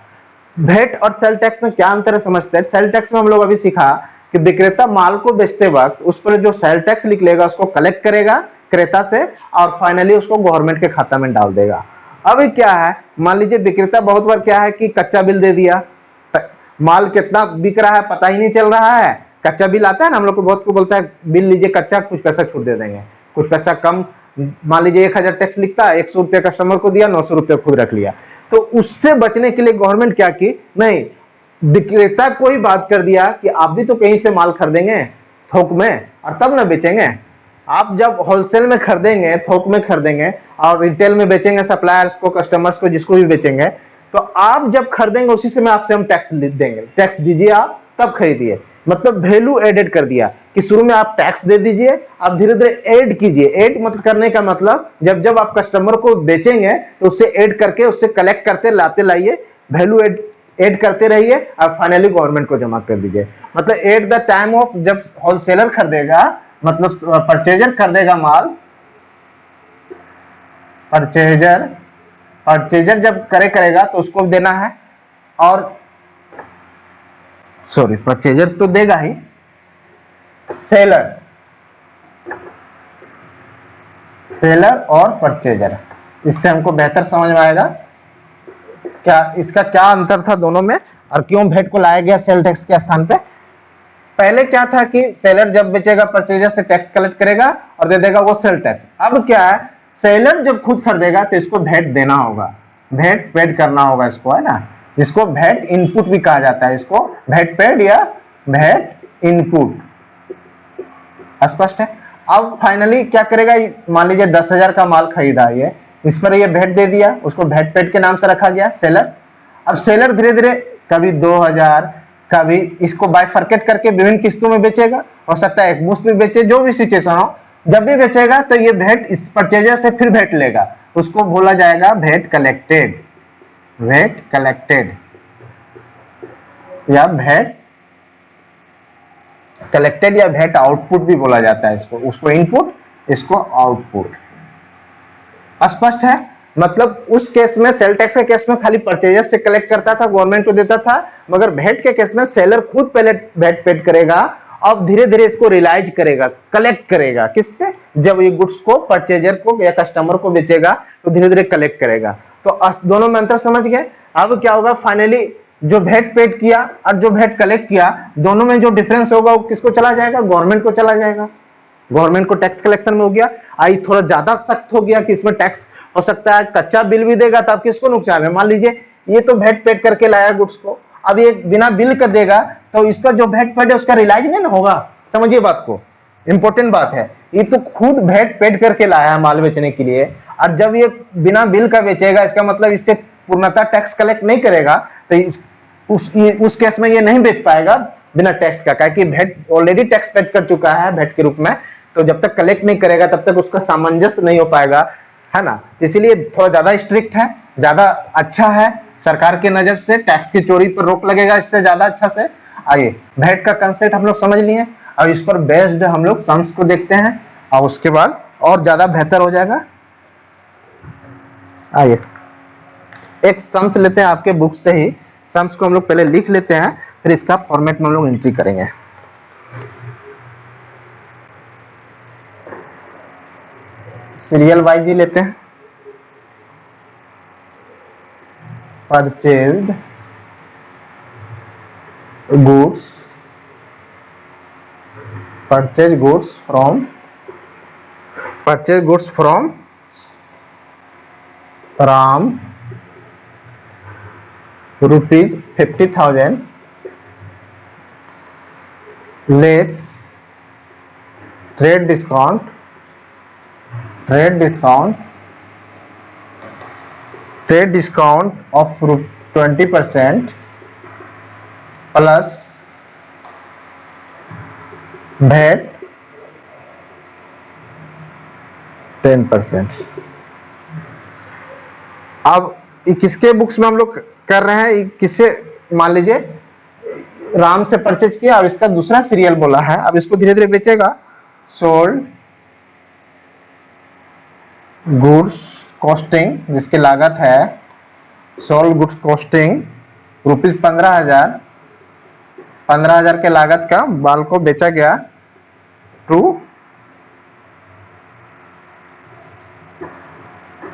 [SPEAKER 1] वैट और सेल टैक्स में क्या अंतर है समझते हैं। सेल टैक्स में हम लोग अभी सीखा कि विक्रेता माल को बेचते वक्त उस पर जो सेल टैक्स लिख लेगा उसको कलेक्ट करेगा क्रेता से, और फाइनली उसको गवर्नमेंट के खाता में डाल देगा। अभी क्या है, मान लीजिए विक्रेता बहुत बार क्या है कि कच्चा बिल दे दिया, माल कितना बिक रहा है पता ही नहीं चल रहा है। कच्चा बिल आता है ना, हम लोग को बहुत को बोलता है बिल लीजिए कच्चा, कुछ पैसा छूट दे देंगे, कुछ पैसा कम मान लीजिए 1000 टैक्स लिखता है, 100 रुपया कस्टमर को दिया, 900 रुपया खुद रख लिया। तो उससे बचने के लिए गवर्नमेंट क्या की, नहीं, विक्रेता को ही बात कर दिया कि आप भी तो कहीं से माल खरीदेंगे थोक में और तब ना बेचेंगे। आप जब होलसेल में खरीदेंगे, थोक में खरीदेंगे और रिटेल में बेचेंगे, सप्लायर्स को, कस्टमर्स को, जिसको भी बेचेंगे, तो आप जब खरीदेंगे उसी समय आपसे हम टैक्स देंगे, टैक्स दीजिए आप तब खरीदिए। मतलब वैल्यू एडेड कर दिया कि शुरू में आप टैक्स दे दीजिए, आप धीरे धीरे ऐड कीजिए। ऐड मतलब करने का मतलब जब जब आप कस्टमर को बेचेंगे तो उससे ऐड करके, उससे कलेक्ट करते लाते लाइए, वैल्यू ऐड करते रहिए और फाइनली गवर्नमेंट को जमा कर दीजिए। मतलब एट द टाइम ऑफ जब होलसेलर खरीदेगा, मतलब परचेजर खरीदेगा माल, परचेजर जब करेगा तो उसको देना है, और सॉरी परचेजर तो देगा ही, सेलर और परचेजर। इससे हमको बेहतर समझ में आएगा क्या इसका क्या अंतर था दोनों में और क्यों वैट को लाया गया सेल टैक्स के स्थान पे। पहले क्या था कि सेलर जब बेचेगा परचेजर से टैक्स कलेक्ट करेगा और दे देगा वो सेल टैक्स। अब क्या है, सेलर जब खुद खरीदेगा तो इसको वैट देना होगा, वैट पेड करना होगा इसको, है ना। इसको वैट इनपुट भी कहा जाता है, इसको वैट पेड या वैट इनपुट। स्पष्ट है। अब फाइनली क्या करेगा, मान लीजिए 10,000 का माल खरीदा ये, इस पर ये वैट दे दिया, उसको वैट पेड के नाम से रखा गया सेलर। अब सेलर धीरे धीरे कभी 2,000, कभी इसको बाइफरकेट करके विभिन्न किस्तों में बेचेगा, हो सकता है एक मुश्त भी बेचे, जो भी सिचुएशन हो। जब भी बेचेगा तो ये वैट इस परचेजर से फिर वैट लेगा, उसको बोला जाएगा वैट कलेक्टेड, वैट कलेक्टेड या वैट कलेक्टेड या वैट आउटपुट भी बोला जाता है इसको, उसको इनपुट, इसको आउटपुट। स्पष्ट है। मतलब उस केस में, सेल टैक्स के केस में खाली परचेजर से कलेक्ट करता था, गवर्नमेंट को देता था, मगर वैट के केस में सेलर खुद पहले वैट पेड करेगा, अब धीरे धीरे इसको रियलाइज करेगा, कलेक्ट करेगा। किससे? जब ये गुड्स को परचेजर को या कस्टमर को बेचेगा तो धीरे धीरे कलेक्ट करेगा। तो दोनों में अंतर समझ गए। अब क्या होगा, फाइनली जो वैट पेड किया और जो वैट कलेक्ट किया, दोनों में जो डिफरेंस होगा वो किसको चला जाएगा, गवर्नमेंट को चला जाएगा। गवर्नमेंट को टैक्स कलेक्शन में हो गया। आई थोड़ा ज्यादा सख्त हो गया कि इसमें टैक्स हो सकता है कच्चा बिल भी देगा, तब किसको नुकसान है। मान लीजिए ये तो वैट पेड करके लाया गुड्स को, अब ये बिना बिल का देगा तो इसका जो वैट पेड है उसका रियलाइज नहीं ना होगा। समझिए बात को, इंपॉर्टेंट बात है। ये तो खुद वैट पेड करके लाया है माल बेचने के लिए, और जब ये बिना बिल का बेचेगा, इसका मतलब इससे पूर्णतः टैक्स कलेक्ट नहीं करेगा, तो उस केस में ये नहीं बेच पाएगा बिना टैक्स का, क्योंकि वैट ऑलरेडी टैक्स पेड कर चुका है वैट के रूप में। तो जब तक कलेक्ट नहीं करेगा तब तक उसका सामंजस्य नहीं हो पाएगा, है ना। इसीलिए थोड़ा ज्यादा स्ट्रिक्ट है, ज्यादा अच्छा है। सरकार की नजर से टैक्स की चोरी पर रोक लगेगा इससे ज्यादा अच्छा से। आइए, वैट का कंसेप्ट हम लोग समझ लिए, और इस पर बेस्ड हम लोग सम्स को देखते हैं, और उसके बाद और ज्यादा बेहतर हो जाएगा। आइए एक सम्स लेते हैं आपके बुक से ही। सम्स को हम लोग पहले लिख लेते हैं, फिर इसका फॉर्मेट में हम लोग एंट्री करेंगे। सीरियल वाइज ही लेते हैं। Purchased goods, purchase goods from Ram rupees 50,000 less trade discount 20% plus VAT 10%। अब किसके बुक्स में हम लोग कर रहे हैं, किससे, मान लीजिए राम से परचेज किया, अब इसका दूसरा सीरियल बोला है, अब इसको धीरे धीरे बेचेगा। सोल्ड गुड्स कॉस्टिंग, जिसकी लागत है, सोल्ड गुड्स कॉस्टिंग रुपीज 15,000 के लागत का बाल को बेचा गया टू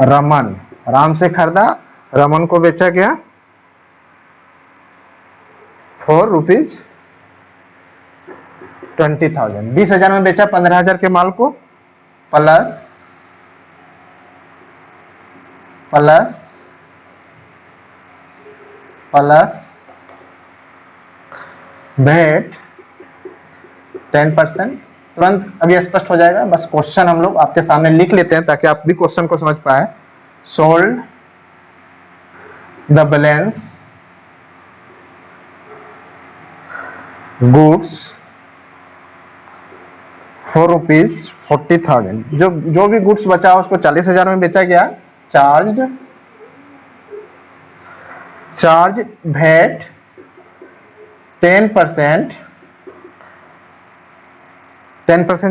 [SPEAKER 1] रमन। राम से खरीदा, रमन को बेचा गया फॉर रुपीज 20,000। 20,000 में बेचा 15,000 के माल को, प्लस प्लस भेट 10%। तुरंत अभी स्पष्ट हो जाएगा। बस क्वेश्चन हम लोग आपके सामने लिख लेते हैं ताकि आप भी क्वेश्चन को समझ पाए। Sold the balance goods for ₹40,000। जो भी गुड्स बचा उसको 40,000 में बेचा गया। चार्ज भेट 10%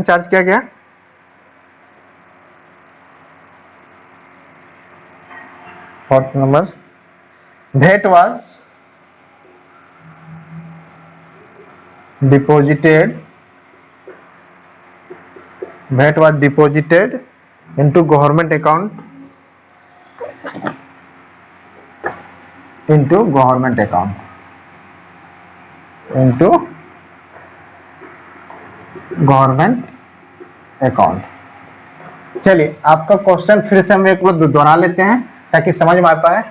[SPEAKER 1] चार्ज किया गया। फोर्थ नंबर, भेट was deposited into government account चलिए आपका क्वेश्चन फिर से हम एक बार दोहरा लेते हैं ताकि समझ में आ पाए।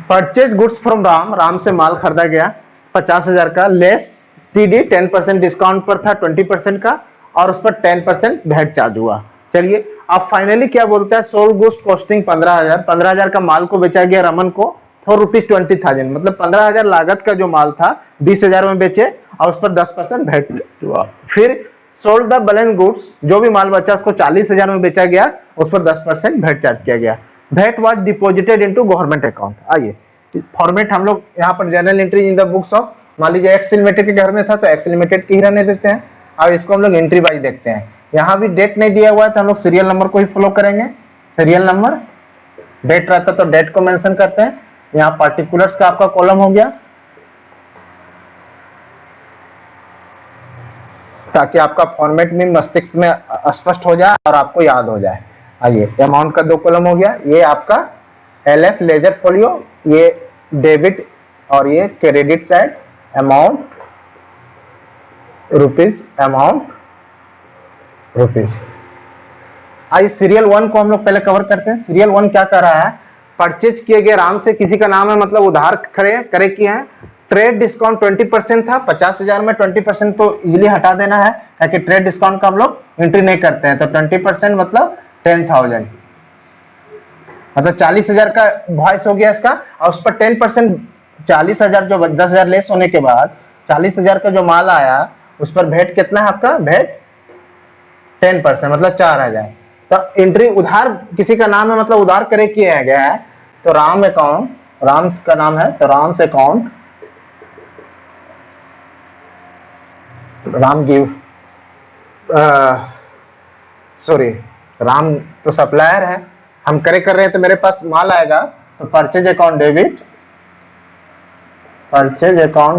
[SPEAKER 1] परचेज गुड्स फ्रॉम राम से माल खरीदा गया 50,000 का, लेस टीडी 10% डिस्काउंट पर था 20% का, और उस पर 10% भेट चार्ज हुआ। चलिए अब फाइनली क्या बोलता है, सोल्ड गुड्स कॉस्टिंग 15,000 का माल को बेचा गया रमन को फॉर ₹20,000। मतलब 15,000 लागत का जो माल था 20,000 में बेचे और उस पर 10% भेट हुआ। फिर सोल्ड द बैलेंस गुड्स, जो भी माल बचा उसको 40,000 में बेचा गया, उस पर 10% भेट चार्ज किया गया। भेट was deposited into government account. आइए फॉर्मेट हम लोग यहाँ पर journal entry in the books of, मान लीजिए एक्स लिमिटेड के घर में था तो एक्स लिमिटेड की ही रहने देते हैं। अब इसको हम लोग एंट्री वाइज देखते हैं। यहाँ भी डेट नहीं दिया हुआ है तो हम लोग सीरियल नंबर को ही फॉलो करेंगे। सीरियल नंबर, डेट रहता तो डेट को मेंशन करते हैं। यहाँ पार्टिकुलर्स का आपका कॉलम हो गया ताकि आपका फॉर्मेट में मस्तिष्क में स्पष्ट हो जाए और आपको याद हो जाए। आइए अमाउंट का 2 कॉलम हो गया। ये आपका LF लेजर फोलियो, ये डेबिट और ये क्रेडिट साइड, अमाउंट रुपीज। आइए सीरियल 1 को हम लोग पहले कवर करते हैं। सीरियल 1 क्या कर रहा है, परचेज किए गए राम से, किसी का नाम है मतलब उधार करे किए हैं। ट्रेड डिस्काउंट 20% था, 50,000 में 20% तो इजीली हटा देना है ताकि ट्रेड डिस्काउंट का हम लोग एंट्री नहीं करते हैं। तो 20% मतलब 10,000, मतलब 40,000 का वॉइस हो गया इसका, और उस पर 10% 40,000 जो 10,000 लेस होने के बाद 40,000 का जो माल आया उस पर भेट कितना है आपका, भेट 10% मतलब 4,000। तो एंट्री उधार किसी का नाम है मतलब उधार करे किया गया है, तो राम अकाउंट, राम का नाम है तो Ram's account, Ram give sorry Ram तो सप्लायर है, हम करे कर रहे हैं तो मेरे पास माल आएगा तो परचेज अकाउंट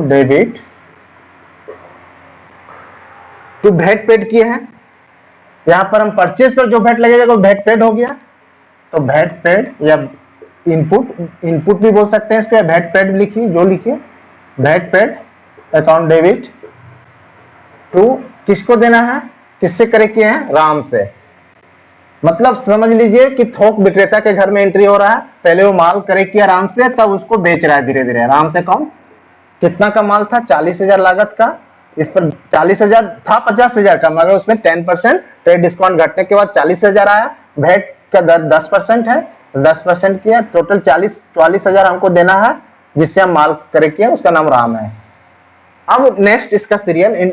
[SPEAKER 1] डेबिट तो भेट पेड किए हैं। यहां पर हम परचेज पर जो भेट लगेगा वो भेट पेड हो गया, तो भेट पेड या इनपुट भी बोल सकते हैं इसको, भेट पेड लिखिए जो लिखिए, भेट पेड अकाउंट डेबिट टू किसको देना है, किससे करे किए हैं, राम से। मतलब समझ लीजिए कि थोक विक्रेता के घर में एंट्री हो रहा है, पहले वो माल करे किया राम से, तब उसको बेच रहा है धीरे धीरे। राम से अकाउंट कितना का माल था, 40,000 लागत का, इस पर 40,000 था 50,000 का, मगर उसमें 10% ट्रेड डिस्काउंट घटने के बाद 40,000 आया। भेट का दर 10% है, 10% किया, टोटल 44,000 हमको देना है जिससे हम माल करे किया, उसका नाम राम है। अब नेक्स्ट इसका सीरियल,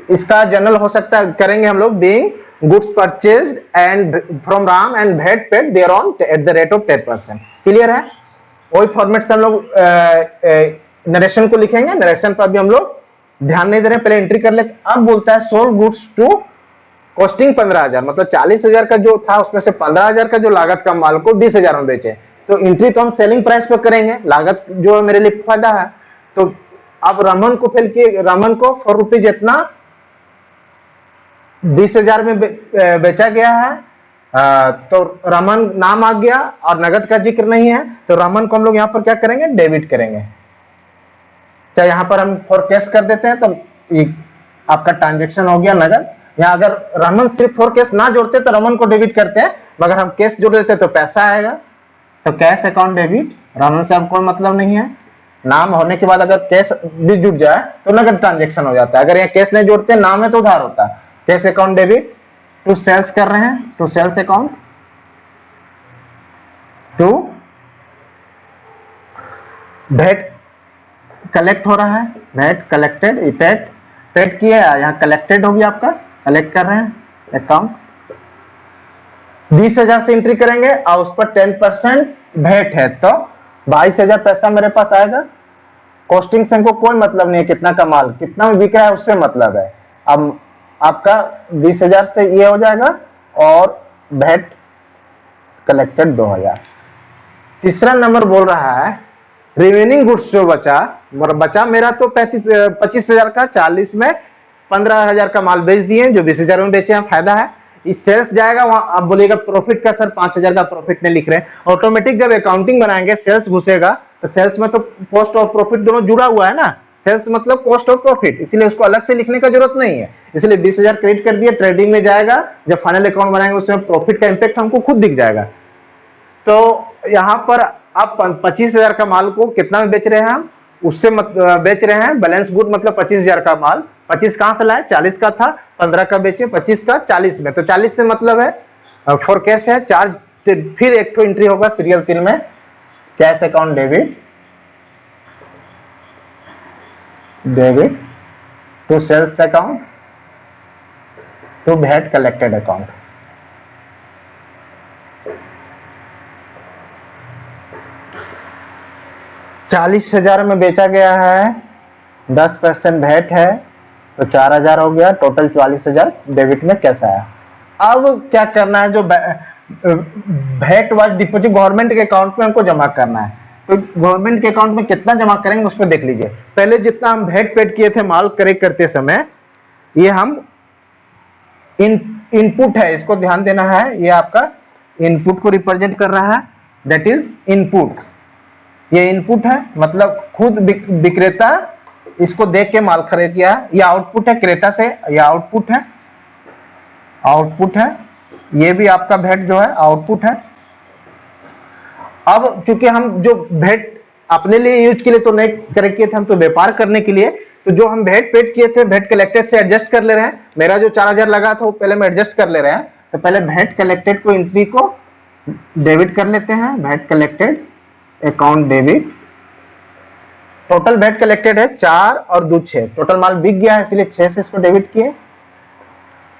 [SPEAKER 1] इसका जनरल हो सकता है करेंगे हम लोग, being goods purchased and from Ram and VAT paid thereon at the rate of 10%। Clear है? वही फॉर्मेट से हम लोग नरेशन को लिखेंगे। नरेशन पर अभी हम लोग ध्यान नहीं दे रहे, पहले एंट्री कर लेते। अब बोलता है सोल्ड गुड्स टू कॉस्टिंग 15,000, मतलब 40,000 का जो था उसमें से 15,000 का जो लागत का माल को 20,000 में बेचे। तो एंट्री तो हम सेलिंग प्राइस पर करेंगे, लागत जो मेरे लिए फायदा है। तो अब रमन को फिल किए, रमन को ₹4 जितना 20,000 में बेचा गया है, तो रमन नाम आ गया और नगद का जिक्र नहीं है, तो रमन को हम लोग यहाँ पर क्या करेंगे, डेबिट करेंगे। चाहे यहाँ पर हम फोरकेस कर देते हैं तो आपका ट्रांजेक्शन हो गया नगद। यहाँ अगर रमन सिर्फ फोरकेस ना जोड़ते तो रमन को डेबिट करते हैं, मगर हम कैश जोड़ देते तो पैसा आएगा। तो कैश अकाउंट डेबिट, रामन साहब कोई मतलब नहीं है। नाम होने के बाद अगर कैश भी जुड़ जाए तो नगद ट्रांजेक्शन हो जाता है। अगर यहाँ कैश नहीं जोड़ते, नाम है तो उधार होता है। Cash account debit to sales कर रहे हैं, to sales account, to VAT collect हो रहा है, भेट कलेक्टेड, पेड पेड किया है, यहाँ कलेक्टेड होगी आपका, कलेक्ट कर रहे हैं अकाउंट। 20,000 से एंट्री करेंगे और उस पर 10% भेट है तो 22,000 पैसा मेरे पास आएगा। कॉस्टिंग से हमको कोई मतलब नहीं है कितना का माल कितना में बिक रहा है, उससे मतलब है। अब आपका 20,000 से ये हो जाएगा और भेट कलेक्टेड 2,000। तीसरा नंबर बोल रहा है रिमेनिंग गुड्स जो बचा मेरा तो 25,000 का, 40 में 15,000 का माल बेच दिए, जो 20,000 में बेचे हैं फायदा है। इस सेल्स जाएगा वहां, आप बोलिएगा प्रॉफिट का सर 5,000 का प्रॉफिट नहीं लिख रहे हैं। ऑटोमेटिक जब अकाउंटिंग बनाएंगे सेल्स घुसेगा तो सेल्स में तो कॉस्ट और प्रॉफिट दोनों जुड़ा हुआ है ना। सेल्स मतलब कॉस्ट और प्रॉफिट, इसलिए उसको अलग से लिखने का जरूरत नहीं है। इसलिए 20,000 क्रेडिट कर दिए, ट्रेडिंग में जाएगा, जब फाइनल अकाउंट बनाएंगे उसमें प्रॉफिट का इंपैक्ट हमको खुद दिख जाएगा। तो यहाँ पर आप 25,000 का माल को कितना में बेच रहे हैं हम, उससे बेच रहे हैं बैलेंस गुड, मतलब 25,000 का माल 25 कहां से लाए, 40 का था, 15 का बेचे, 25 का 40 में, तो 40 से मतलब है फॉर कैश है चार्ज। फिर एक तो एंट्री होगा सीरियल 3 में, cash account debit, debit to sales account, to VAT collected account. $40,000 में बेचा गया है, 10% भेट है तो 4,000 हो गया, टोटल 44,000 डेबिट में कैश आया। अब क्या करना है, जो भेट वाज डिपॉजिट गवर्नमेंट के अकाउंट में हमको जमा करना है। तो गवर्नमेंट के अकाउंट में कितना जमा करेंगे उस पर देख लीजिए। पहले जितना हम भेट पेड किए थे माल करेक्ट करते समय, ये हम इनपुट है, इसको ध्यान देना है, ये आपका इनपुट को रिप्रेजेंट कर रहा है, दैट इज इनपुट। ये इनपुट है, मतलब खुद विक्रेता इसको देख के माल खरीद किया। ये आउटपुट है क्रेता से, ये आउटपुट है, आउटपुट है। ये भी आपका भेट जो है आउटपुट है। अब चूंकि हम जो भेट अपने लिए यूज के लिए तो नहीं करेक्ट किए थे, हम तो व्यापार करने के लिए, तो जो हम भेट पेड किए थे भेट कलेक्टेड से एडजस्ट कर ले रहे हैं। मेरा जो 4,000 लगा था वो पहले में एडजस्ट कर ले रहे हैं। तो पहले भेट कलेक्टेड को एंट्री को डेबिट कर लेते हैं, VAT collected account debit. Total भेट कलेक्टेड है 4 और 2 6, टोटल माल बिक गया है इसलिए 6 से इसको डेबिट किए।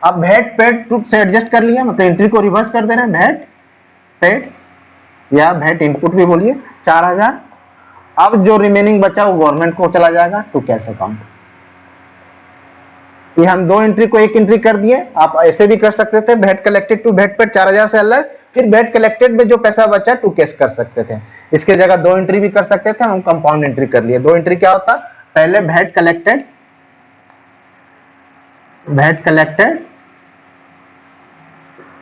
[SPEAKER 1] अब भेट पेड टू से एडजस्ट कर लिया, मतलब एंट्री को रिवर्स कर दे रहे हैं, भेट पेड या भेट इनपुट भी बोलिए, 4,000। अब जो रिमेनिंग बचा वो गवर्नमेंट को चला जाएगा टू कैश अकाउंट। ये हम 2 एंट्री को एक एंट्री कर दिए। आप ऐसे भी कर सकते थे, भेट कलेक्टेड टू भेट पेड 4,000 से अलग, फिर भेट कलेक्टेड में जो पैसा बचा टू कैश कर सकते थे। इसके जगह 2 एंट्री भी कर सकते थे, हम कंपाउंड एंट्री कर लिए। 2 एंट्री क्या होता, पहले भेट कलेक्टेड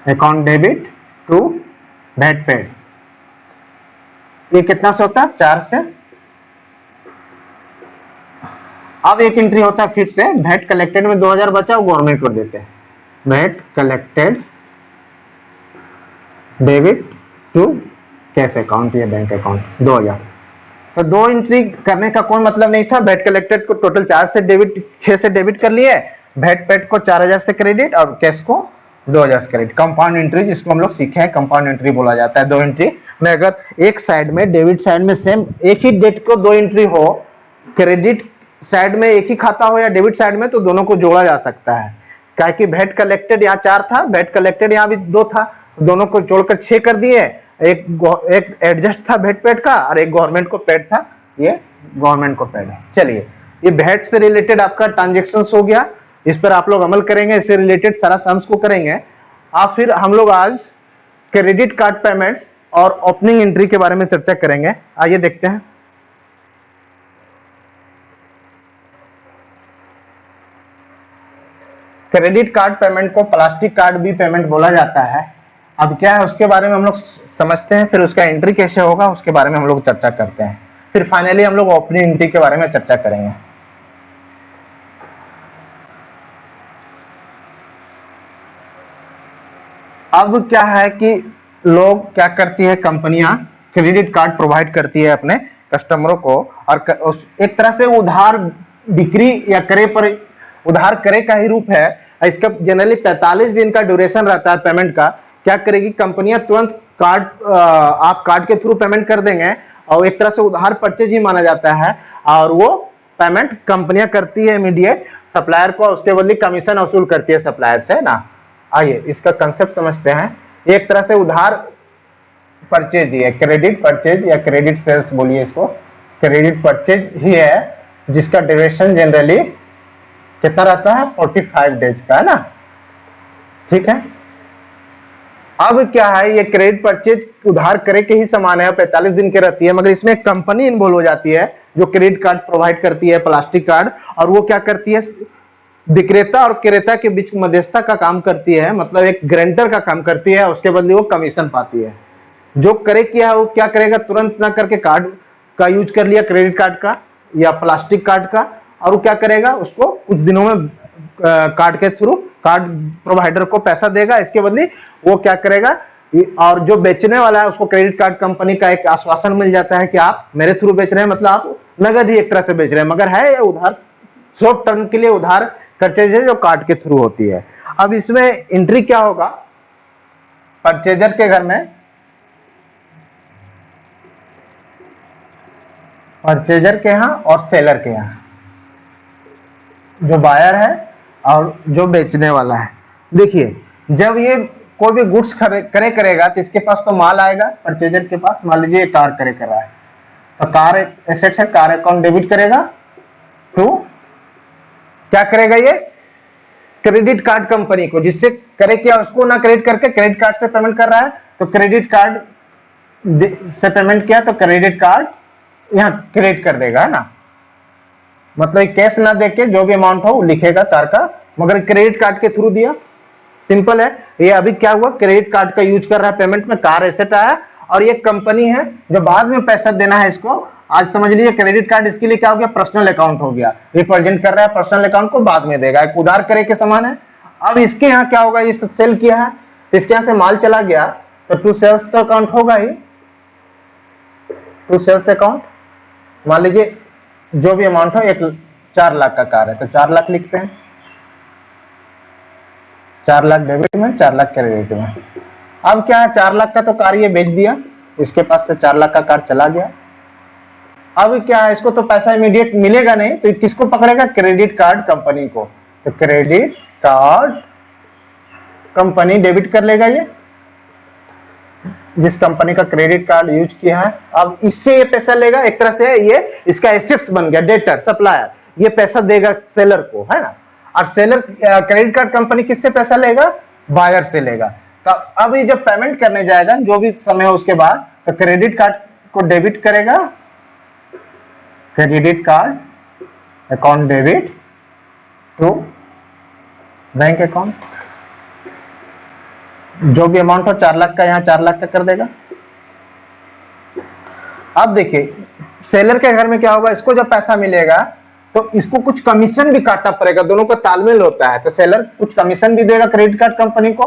[SPEAKER 1] अकाउंट डेबिट टू भेट पेड, ये कितना से होता है 4 से। अब एक एंट्री होता है फिर से, भेट कलेक्टेड में 2,000 बचा वो गवर्नमेंट को देते हैं, VAT collected debit to cash account या बैंक अकाउंट 2,000। तो 2 एंट्री करने का कोई मतलब नहीं था। भेट कलेक्टेड को टोटल 4 से डेबिट, 6 से डेबिट कर लिए, भेट पेड को 4,000 से क्रेडिट और कैश को 2,000 से क्रेडिट। कंपाउंड एंट्री जिसको हम लोग सीखे हैं, कंपाउंड एंट्री बोला जाता है। 2 एंट्री में अगर एक साइड में डेबिट साइड में सेम एक ही डेट को 2 एंट्री हो, क्रेडिट साइड में एक ही खाता हो या डेबिट साइड में, तो दोनों को जोड़ा जा सकता है। क्या कि भेट कलेक्टेड यहाँ 4 था, भेट कलेक्टेड यहाँ भी 2 था, तो दोनों को जोड़कर 6 कर दिए। एक एडजस्ट था भेट पेड का और एक गवर्नमेंट को पेड था, ये गवर्नमेंट को पेड है। चलिए, ये भेट से रिलेटेड आपका ट्रांजेक्शन हो गया, इस पर आप लोग अमल करेंगे, इससे रिलेटेड सारा सम्स को करेंगे। आप फिर हम लोग आज क्रेडिट कार्ड पेमेंट्स और ओपनिंग एंट्री के बारे में चर्चा करेंगे। आइए देखते हैं। क्रेडिट कार्ड पेमेंट को प्लास्टिक कार्ड भी पेमेंट बोला जाता है। अब क्या है उसके बारे में हम लोग समझते हैं, फिर उसका एंट्री कैसे होगा उसके बारे में हम लोग चर्चा करते हैं। फिर फाइनली हम लोग ओपनिंग एंट्री के बारे में चर्चा करेंगे। अब क्या है कि लोग क्या करती है, कंपनियां क्रेडिट कार्ड प्रोवाइड करती है अपने कस्टमरों को, और एक तरह से उधार बिक्री या क्रय पर उधार क्रय का ही रूप है। इसका जनरली 45 दिन का ड्यूरेशन रहता है पेमेंट का। क्या करेगी कंपनियां, तुरंत कार्ड आप कार्ड के थ्रू पेमेंट कर देंगे, और एक तरह से उधार परचेज ही माना जाता है, और वो पेमेंट कंपनियां करती है इमीडिएट सप्लायर को, उसके बदले कमीशन वसूल करती है सप्लायर से ना। आइए इसका कंसेप्ट समझते हैं। एक तरह से उधार परचेज ही है, क्रेडिट परचेज या क्रेडिट सेल्स बोलिए इसको, क्रेडिट परचेज ही है, जिसका ड्यूरेशन जनरली कितना रहता है, 45 डेज का, है ना। ठीक है, अब क्या है, ये क्रेडिट परचेज उधार करे के ही समान है, 45 दिन की रहती है, मगर इसमें एक कंपनी इन्वॉल्व हो जाती है जो क्रेडिट कार्ड प्रोवाइड करती है, प्लास्टिक कार्ड, और वो क्या करती है, विक्रेता और क्रेता के बीच मध्यस्थता का काम करती है, मतलब एक गारंटर का काम करती है, उसके बदले वो कमीशन पाती है। जो करे किया है वो क्या करेगा, तुरंत ना करके कार्ड का यूज कर लिया, क्रेडिट कार्ड का या प्लास्टिक कार्ड का, और वो क्या करेगा, उसको कुछ दिनों में कार्ड के थ्रू कार्ड प्रोवाइडर को पैसा देगा, इसके बदले वो क्या करेगा, और जो बेचने वाला है उसको क्रेडिट कार्ड कंपनी का एक आश्वासन मिल जाता है कि आप मेरे थ्रू बेच रहे हैं, मतलब आप नगद ही एक तरह से बेच रहे हैं, मगर है ये उधार, शॉर्ट टर्म के लिए उधार परचेज है जो कार्ड के थ्रू होती है। अब इसमें एंट्री क्या होगा, परचेजर के घर में, परचेजर के यहां और सेलर के यहां, जो बायर है और जो बेचने वाला है। देखिए जब ये कोई भी गुड्स करे करेगा तो इसके पास तो माल आएगा, परचेजर के पास मान लीजिए कार करे कर रहा है, तो कार एसेट्स है, कार अकाउंट डेबिट करेगा टू क्या करेगा, ये क्रेडिट कार्ड कंपनी को, जिससे करे क्या, उसको ना क्रेडिट करके क्रेडिट कार्ड से पेमेंट कर रहा है, तो क्रेडिट कार्ड से पेमेंट किया तो क्रेडिट कार्ड यहां क्रेडिट कर देगा, है ना। मतलब कैश ना देके जो भी अमाउंट हो वो लिखेगा कार का, मगर क्रेडिट कार्ड के थ्रू दिया, सिंपल है। ये अभी क्या हुआ, क्रेडिट कार्ड का यूज कर रहा है पेमेंट में, कार एसेट आया, और ये कंपनी है जो बाद में पैसा देना है इसको। आज समझ लीजिए क्रेडिट कार्ड इसके लिए क्या हो गया, पर्सनल अकाउंट हो गया, रिप्रेजेंट कर रहा है पर्सनल अकाउंट को, बाद में देगा, एक उधार करे के समान है। अब इसके यहाँ क्या होगा, ये सेल किया है तो इसके यहाँ से माल चला गया, तो टू सेल्स तो अकाउंट होगा ही, टू सेल्स अकाउंट, मान लीजिए जो भी अमाउंट हो, 4 लाख का कार है तो 4 लाख लिखते हैं, 4 लाख डेबिट में, 4 लाख क्रेडिट में। अब क्या है, 4 लाख का तो कार ये बेच दिया, इसके पास से 4 लाख का कार चला गया। अब क्या है, इसको तो पैसा इमीडिएट मिलेगा नहीं, तो किसको पकड़ेगा, क्रेडिट कार्ड कंपनी को, तो क्रेडिट कार्ड कंपनी डेबिट कर लेगा ये, जिस कंपनी का क्रेडिट कार्ड यूज किया है। अब इससे ये पैसा लेगा, एक तरह से ये इसका एसेट्स बन गया, डेटर सप्लायर, ये पैसा देगा सेलर को, है ना। और सेलर क्रेडिट कार्ड कंपनी किससे पैसा लेगा, बायर से लेगा। तो अब ये जब पेमेंट करने जाएगा जो भी समय हो उसके बाद, तो क्रेडिट कार्ड को डेबिट करेगा, credit card account debit to bank account, जो भी अमाउंट हो 4 लाख का, यहां 4 लाख का कर देगा। अब देखिए सेलर के घर में क्या होगा, इसको जब पैसा मिलेगा तो इसको कुछ कमीशन भी काटना पड़ेगा, दोनों का तालमेल होता है, तो सेलर कुछ कमीशन भी देगा क्रेडिट कार्ड कंपनी को।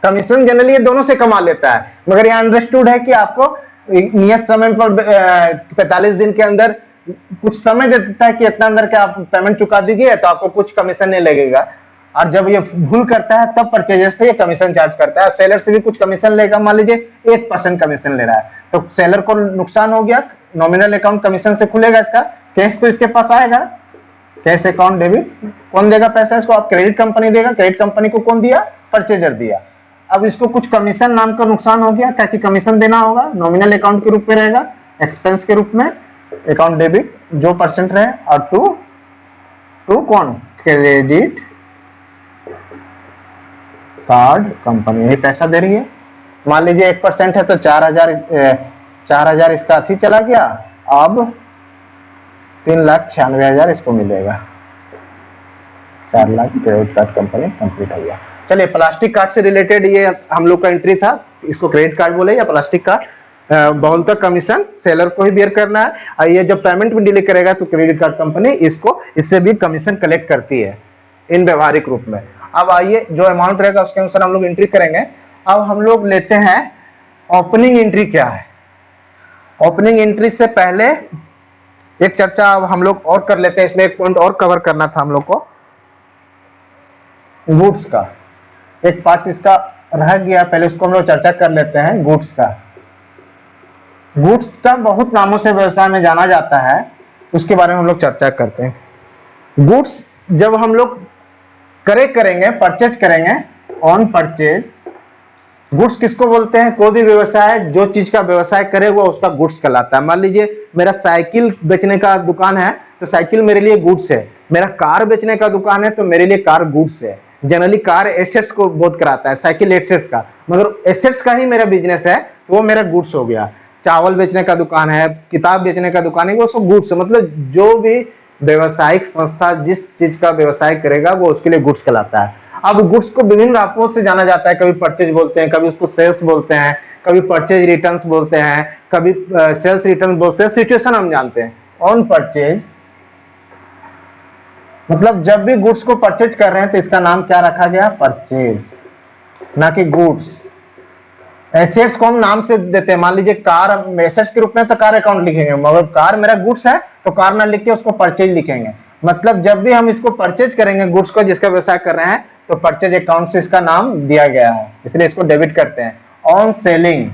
[SPEAKER 1] कमीशन जनरली ये दोनों से कमा लेता है, मगर यह अंडरस्टूड है कि आपको नियत समय पर 45 दिन के अंदर कुछ समय दे देता है कि इतना अंदर के आप पेमेंट चुका दीजिए, तो आपको कुछ कमीशन नहीं लगेगा। और जब ये भूल करता है तब परचेजर से ये कमीशन चार्ज करता है, सेलर से भी कुछ कमीशन लेगा, मान लीजिए 1% कमीशन ले रहा है, तो सेलर को नुकसान हो गया, नॉमिनल अकाउंट कमीशन से खुलेगा इसका, कैश तो इसके पास आएगा, कैश अकाउंट डेबिट, कौन देगा पैसा इसको, आप क्रेडिट कंपनी देगा, क्रेडिट कंपनी को कौन दिया, परचेजर दिया। अब इसको कुछ कमीशन नाम का नुकसान हो गया, क्या कि कमीशन देना होगा, नॉमिनल अकाउंट के रूप में रहेगा, एक्सपेंस के रूप में अकाउंट डेबिट जो परसेंट रहे, और टू कौन, क्रेडिट कार्ड कंपनी यही पैसा दे रही है। मान लीजिए 1% है तो 4,000 इसका अथी चला गया, अब 3,96,000 इसको मिलेगा, 4 lakh credit card company complete हो गया। चलिए प्लास्टिक कार्ड से रिलेटेड ये हम लोग का एंट्री था, इसको क्रेडिट कार्ड बोले या प्लास्टिक कार्ड, बहुलतः कमीशन सेलर को ही बेयर करना है, और ये जब पेमेंट में डिले करेगा तो क्रेडिट कार्ड कंपनी इससे भी कमीशन कलेक्ट करती है इन व्यवहारिक रूप में। अब आइए जो अमाउंट रहेगा उसके अनुसार हम लोग एंट्री करेंगे। अब हम लोग लेते हैं ओपनिंग एंट्री क्या है। ओपनिंग एंट्री से पहले एक चर्चा अब हम लोग और कर लेते हैं, इसमें एक पॉइंट और कवर करना था हम लोग को, गुड्स का एक पार्ट इसका रह गया, पहले उसको हम लोग चर्चा कर लेते हैं। गुड्स का बहुत नामों से व्यवसाय में जाना जाता है, उसके बारे में हम लोग चर्चा करते हैं। गुड्स जब हम लोग करेंगे परचेज करेंगे, ऑन परचेज, गुड्स किसको बोलते हैं? कोई भी व्यवसाय जो चीज का व्यवसाय करे वो उसका गुड्स कहलाता है। मान लीजिए मेरा साइकिल बेचने का दुकान है तो साइकिल मेरे लिए गुड्स है, मेरा कार बेचने का दुकान है तो मेरे लिए कार गुड्स है। जनरली कार एसेट्स को बोध कराता है, साइकिल एसेट्स का, मगर एसेट्स का ही मेरा बिजनेस है तो वो मेरा गुड्स हो गया। चावल बेचने का दुकान है, किताब बेचने का दुकान है, वो सब गुड्स है। मतलब जो भी व्यवसायिक संस्था जिस चीज का व्यवसाय करेगा वो उसके लिए गुड्स कहलाता है। अब गुड्स को विभिन्न नामों से जाना जाता है, कभी परचेज बोलते हैं, कभी उसको सेल्स बोलते हैं, कभी परचेज रिटर्न्स बोलते हैं, कभी सेल्स रिटर्न बोलते हैं। सिचुएशन हम जानते हैं। ऑन परचेज मतलब जब भी गुड्स को परचेज कर रहे हैं तो इसका नाम क्या रखा गया? परचेज, ना कि गुड्स। एसेट्स को हम नाम से देते हैं, मान लीजिए कार एसेट्स के रूप में तो कार अकाउंट लिखेंगे, मगर कार मेरा गुड्स है तो कार ना लिख के उसको परचेज लिखेंगे। मतलब जब भी हम इसको परचेज करेंगे गुड्स को जिसका व्यवसाय कर रहे हैं तो परचेज अकाउंट से इसका नाम दिया गया है, इसलिए इसको डेबिट करते हैं। ऑन सेलिंग,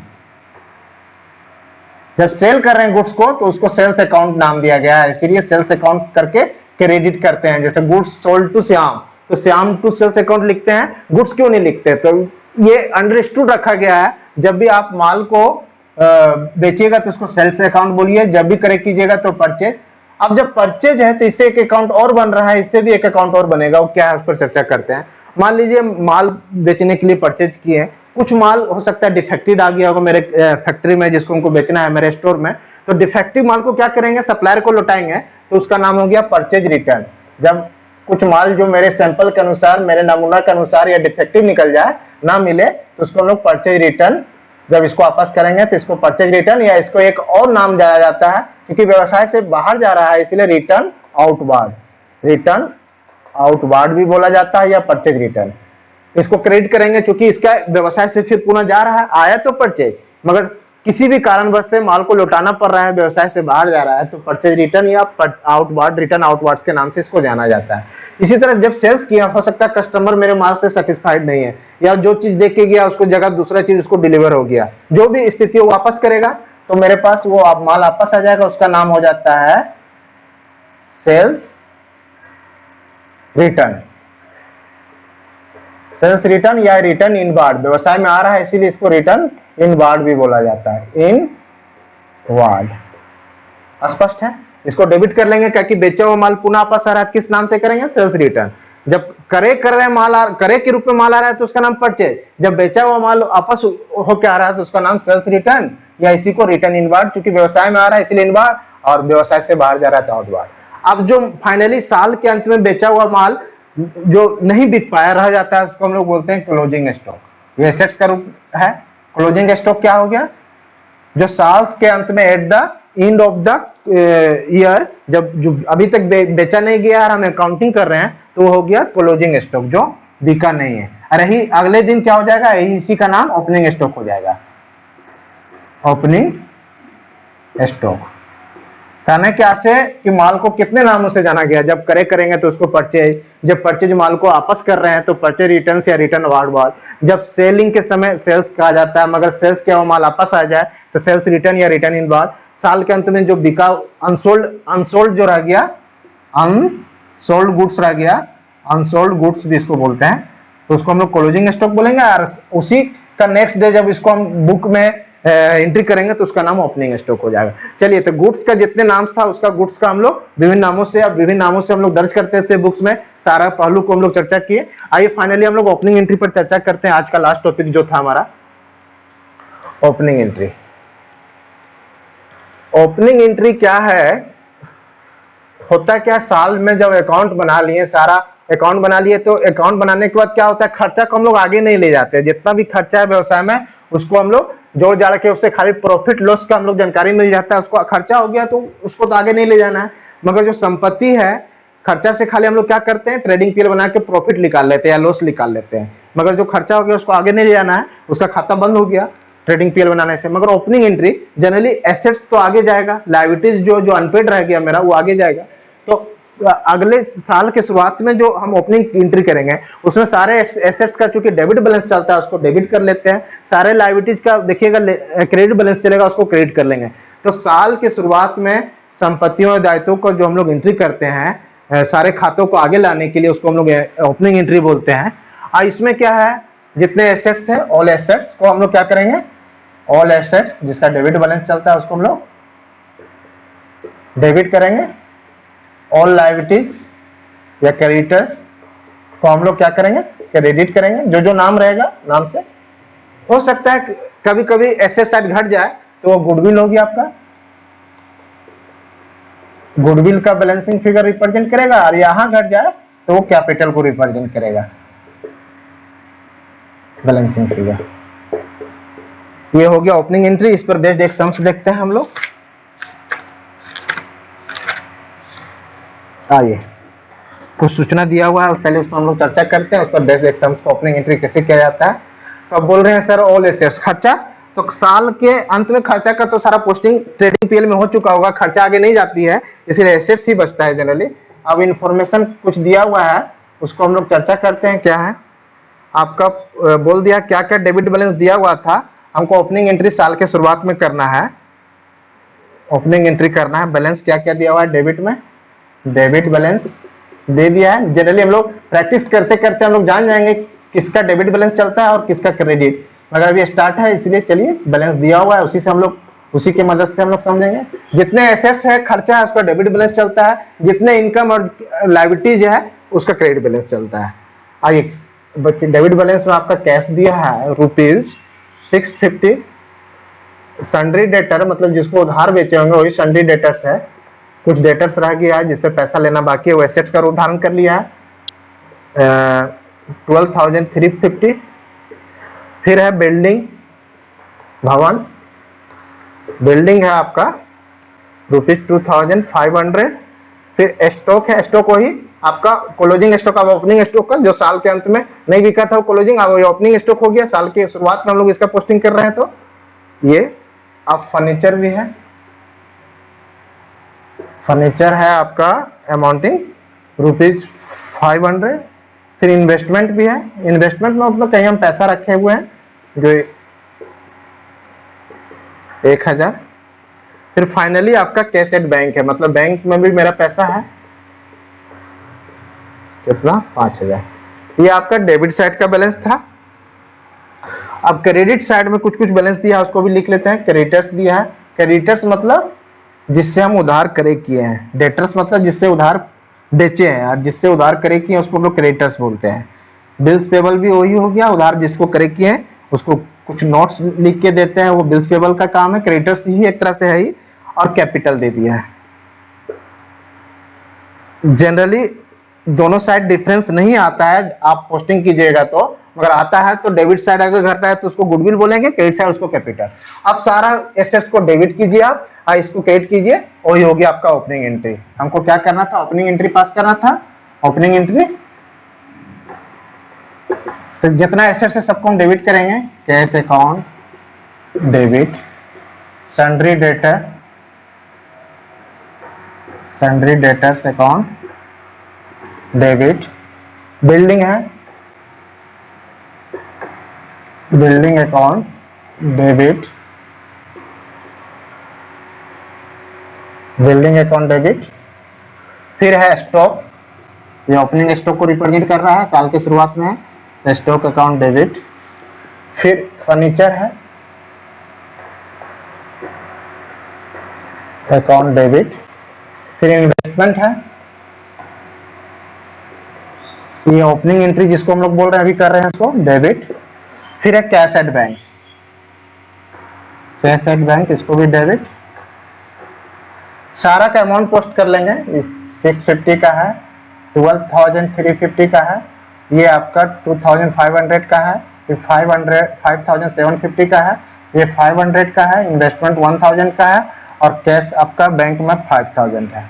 [SPEAKER 1] जब सेल कर रहे हैं गुड्स को तो उसको सेल्स अकाउंट नाम दिया गया है, इसीलिए सेल्स अकाउंट करके क्रेडिट करते हैं। जैसे गुड्स सोल्ड टू श्याम तो श्याम टू सेल्स अकाउंट लिखते हैं, गुड्स क्यों नहीं लिखते? तो ये अंडरस्टूड रखा गया है, जब भी आप माल को बेचिएगा तो उसको सेल्स अकाउंट बोलिए, जब भी करेक्ट कीजिएगा तो परचेज। अब जब परचेज है तो इससे एक अकाउंट और बन रहा है, इससे भी एक अकाउंट और बनेगा, वो क्या है उस पर चर्चा करते हैं। मान लीजिए माल बेचने के लिए परचेज किए, कुछ माल हो सकता है डिफेक्टिव आ गया होगा मेरे फैक्ट्री में जिसको हमको बेचना है मेरे स्टोर में, तो डिफेक्टिव माल को क्या करेंगे? सप्लायर को लौटाएंगे, तो उसका नाम हो गया परचेज रिटर्न। जब कुछ माल जो मेरे सैंपल के अनुसार, मेरे नमूना के अनुसार या डिफेक्टिव निकल जाए, ना मिले, तो उसको हम लोग परचेज रिटर्न, जब इसको वापस करेंगे तो इसको परचेज रिटर्न, या इसको एक और नाम दिया जाता है क्योंकि व्यवसाय से बाहर जा रहा है इसलिए रिटर्न आउटवार्ड भी बोला जाता है, या परचेज रिटर्न। इसको क्रेडिट करेंगे क्योंकि इसका व्यवसाय से फिर पुनः जा रहा है, आया तो परचेज, मगर किसी भी कारणवश से माल को लौटाना पड़ रहा है, व्यवसाय से बाहर जा रहा है, तो परचेज रिटर्न या आउटवार्ड, रिटर्न आउटवार्ड के नाम से इसको जाना जाता है। इसी तरह जब सेल्स किया, हो सकता है कस्टमर मेरे माल से सेटिस्फाइड नहीं है, या जो चीज देख के गया उसको जगह दूसरा चीज उसको डिलीवर हो गया, जो भी स्थिति वो वापस करेगा तो मेरे पास वो माल वापस आ जाएगा, उसका नाम हो जाता है सेल्स रिटर्न। सेल्स रिटर्न या रिटर्न इनवार्ड, व्यवसाय में आ रहा है इसीलिए इसको रिटर्न इनवार्ड भी बोला जाता है, इनवार्ड। स्पष्ट है? इसको डेबिट कर लेंगे क्योंकि बेचा हुआ माल पुनः वापस आ रहा है, किस नाम से करेंगे? Sales return. जब करे के रूप में माल आ रहा है तो उसका नाम परचेज, जब बेचा हुआ माल वापस होकर आ रहा है तो उसका नाम सेल्स रिटर्न, या इसी को रिटर्न इनवार्ड, क्योंकि व्यवसाय में आ रहा है इसलिए इनवार्ड, और व्यवसाय से बाहर जा रहा है तो आउटवार्ड। अब जो फाइनली साल के अंत में बेचा हुआ माल जो नहीं बिक पाया रह जाता है उसको हम लोग बोलते हैं क्लोजिंग स्टॉक। ये एसेट्स का रूप है। क्लोजिंग स्टॉक क्या हो गया? जो साल के अंत में at the end of the year, जब जो अभी तक बेचा नहीं गया और हम अकाउंटिंग कर रहे हैं तो वो हो गया क्लोजिंग स्टॉक, जो बिका नहीं है। अरे ही अगले दिन क्या हो जाएगा? इसी का नाम ओपनिंग स्टॉक हो जाएगा, ओपनिंग स्टॉक। कहने क्या से कि माल को कितने नामों से जाना गया, जब करेंगे तो उसको परचेज, जब परचेज माल को वापस कर रहे हैं तो परचेज रिटर्न या रिटर्न अवार्ड, जब सेलिंग के समय सेल्स कहा जाता है, मगर सेल्स के माल वापस आ जाए तो सेल्स रिटर्न या रिटर्न इनवार्ड। साल के अंत में जो बिका अनसोल्ड जो रह गया, अनसोल्ड गुड्स रह गया, अनसोल्ड गुड्स भी इसको बोलते हैं, तो उसको हम लोग क्लोजिंग स्टॉक बोलेंगे। और उसी का नेक्स्ट डे जब इसको हम बुक में एंट्री करेंगे तो उसका नाम ओपनिंग स्टॉक हो जाएगा। चलिए, तो गुड्स का जितने नाम था उसका गुड्स का हम लोग विभिन्न नामों से हम लोग दर्ज करते थे बुक्स में, सारा पहलू को हम लोग चर्चा किए। आइए फाइनली हम लोग ओपनिंग एंट्री पर चर्चा करते हैं। आज का लास्ट टॉपिक जो था हमारा ओपनिंग एंट्री। ओपनिंग एंट्री क्या है? होता क्या, साल में जब अकाउंट बना लिए, सारा अकाउंट बना लिए, तो अकाउंट बनाने के बाद क्या होता है, खर्चा को हम लोग आगे नहीं ले जाते। जितना भी खर्चा है व्यवसाय में उसको हम लोग जोड़ जाड़ के उससे खाली प्रॉफिट लॉस का हम लोग जानकारी मिल जाता है। उसको खर्चा हो गया तो उसको तो आगे नहीं ले जाना है। मगर जो संपत्ति है खर्चा से खाली हम लोग क्या करते हैं, ट्रेडिंग पीएल बना के प्रॉफिट निकाल लेते हैं या लॉस निकाल लेते हैं, मगर जो खर्चा हो गया उसको आगे नहीं ले जाना है, उसका खाता बंद हो गया ट्रेडिंग पीएल बनाने से। मगर ओपनिंग एंट्री जनरली एसेट्स तो आगे जाएगा, लायबिलिटीज जो अनपेड रह गया मेरा वो आगे जाएगा। तो अगले साल के शुरुआत में जो हम ओपनिंग एंट्री करेंगे उसमें सारे एसेट्स का चूंकि डेबिट बैलेंस चलता है उसको डेबिट कर लेते हैं, सारे लायबिलिटीज का देखिएगा क्रेडिट बैलेंस चलेगा उसको क्रेडिट कर लेंगे। तो साल के शुरुआत में संपत्तियों और दायित्वों को जो हम लोग एंट्री करते हैं सारे खातों को आगे लाने के लिए उसको हम लोग ओपनिंग एंट्री बोलते हैं। और इसमें क्या है, जितने एसेट्स है ऑल एसेट्स को हम लोग क्या करेंगे, ऑल एसेट्स जिसका डेबिट बैलेंस चलता है उसको हम लोग डेबिट करेंगे, ऑल लायबिलिटीज या क्रेडिटर्स को हम लोग क्या करेंगे, क्रेडिट करेंगे। जो जो नाम रहेगा नाम से, हो सकता है कभी कभी एसेट साइड घट जाए तो वो गुडविल होगी, आपका गुडविल का बैलेंसिंग फिगर रिप्रेजेंट करेगा, और यहां घट जाए तो वो कैपिटल को रिप्रेजेंट करेगा बैलेंसिंग फिगर। ये हो गया ओपनिंग एंट्री। इस पर बेस्ड एक सम्स देखते हैं हम लोग। आइए, कुछ सूचना दिया हुआ है पहले उस पर हम लोग चर्चा करते हैं, उस पर बेस्ड एक सम्स को ओपनिंग एंट्री कैसे किया जाता है। तो अब बोल रहे हैं सर ऑल एसेट्स खर्चा, तो साल के अंत में खर्चा का तो सारा पोस्टिंग ट्रेडिंग पीएल में हो चुका होगा, खर्चा आगे नहीं जाती है, इसलिए एसेट्स ही बचता है जनरली। अब इंफॉर्मेशन कुछ दिया हुआ है उसको हम लोग चर्चा करते हैं। क्या है आपका, बोल दिया क्या क्या डेबिट बैलेंस दिया हुआ था, हमको ओपनिंग एंट्री साल के शुरुआत में करना है, ओपनिंग एंट्री करना है। बैलेंस क्या क्या दिया हुआ है डेबिट में, डेबिट बैलेंस दे दिया है। जनरली हम लोग प्रैक्टिस करते करते हम लोग जान जाएंगे किसका डेबिट बैलेंस चलता है और किसका क्रेडिट, मगर अभी स्टार्ट है इसलिए चलिए बैलेंस दिया हुआ है उसी से हम लोग, उसी की मदद से हम लोग समझेंगे। जितने एसेट्स है खर्चा है उसका डेबिट बैलेंस चलता है, जितने इनकम और लायबिलिटीज है उसका क्रेडिट बैलेंस चलता है। आइए, डेबिट बैलेंस में आपका कैश दिया है ₹650, सन्ड्री डेटर मतलब जिसको उधार बेचे होंगे वही सन्ड्री डेटर्स है, कुछ डेटर्स रह गया है जिससे पैसा लेना बाकी है, वो एसेट्स का उदाहरण कर लिया है 12,350। फिर है बिल्डिंग, भवन, बिल्डिंग है आपका ₹2,500। फिर स्टॉक है, स्टॉक वही आपका क्लोजिंग स्टॉक, अब ओपनिंग स्टॉक का जो साल के अंत में नहीं बिका था वो क्लोजिंग, अब ओपनिंग स्टॉक हो गया, साल के शुरुआत में हम लोग इसका पोस्टिंग कर रहे हैं। तो ये अब फर्नीचर भी है, फर्नीचर है आपका अमाउंटिंग ₹500। फिर इन्वेस्टमेंट भी है, इन्वेस्टमेंट में मतलब कहीं हम पैसा रखे हुए हैं जो 1000। फिर फाइनली आपका कैश एट बैंक है, मतलब बैंक में भी मेरा पैसा है कितना, 5000। ये आपका डेबिट साइड का बैलेंस था। अब क्रेडिट साइड में कुछ कुछ बैलेंस दिया है उसको भी लिख लेते हैं। क्रेडिटर्स दिया है, क्रेडिटर्स मतलब जिससे हम उधार करे किए हैं, डेटर्स मतलब जिससे उधार बेचे हैं, और जिससे उधार करे किए हैं उसको हम लोग क्रेडिटर्स बोलते हैं। बिल्स पेबल भी वही हो गया, उधार जिसको करे किए हैं उसको कुछ नोट्स लिख के देते हैं, वो बिल्स पेबल का काम है, क्रेडिटर्स ही एक तरह से है ही। और कैपिटल दे दिया है। जनरली दोनों साइड डिफरेंस नहीं आता है, आप पोस्टिंग कीजिएगा तो, मगर आता है तो डेबिट साइड अगर घट रहा है तो उसको गुडविल बोलेंगे, क्रेडिट साइड उसको कैपिटल। अब सारा एसेट्स को डेबिट कीजिए आप, इसको क्रेडिट कीजिए, वही हो गया आपका ओपनिंग एंट्री। हमको क्या करना था, ओपनिंग एंट्री पास करना था। ओपनिंग एंट्री तो जितना एसेट्स है सबको हम डेबिट करेंगे, cash account debit, sundry debtor, sundry debtors account debit, building है building account debit, building account debit. फिर है स्टॉक, ये ओपनिंग स्टॉक को रिप्रेजेंट कर रहा है, साल के शुरुआत में है, स्टॉक अकाउंट डेबिट। फिर फर्नीचर है, अकाउंट डेबिट। फिर इन्वेस्टमेंट है, ये ओपनिंग एंट्री जिसको हम लोग बोल रहे हैं अभी कर रहे हैं इसको डेबिट। फिर है cash at bank, cash at bank इसको भी डेबिट। सारा का अमाउंट पोस्ट कर लेंगे, 650 का है, 12,350 का है, ये आपका 2,500 का है, फिर 5,750 का है, ये 500 का है, इन्वेस्टमेंट 1,000 का है, और कैश आपका बैंक में 5,000 है।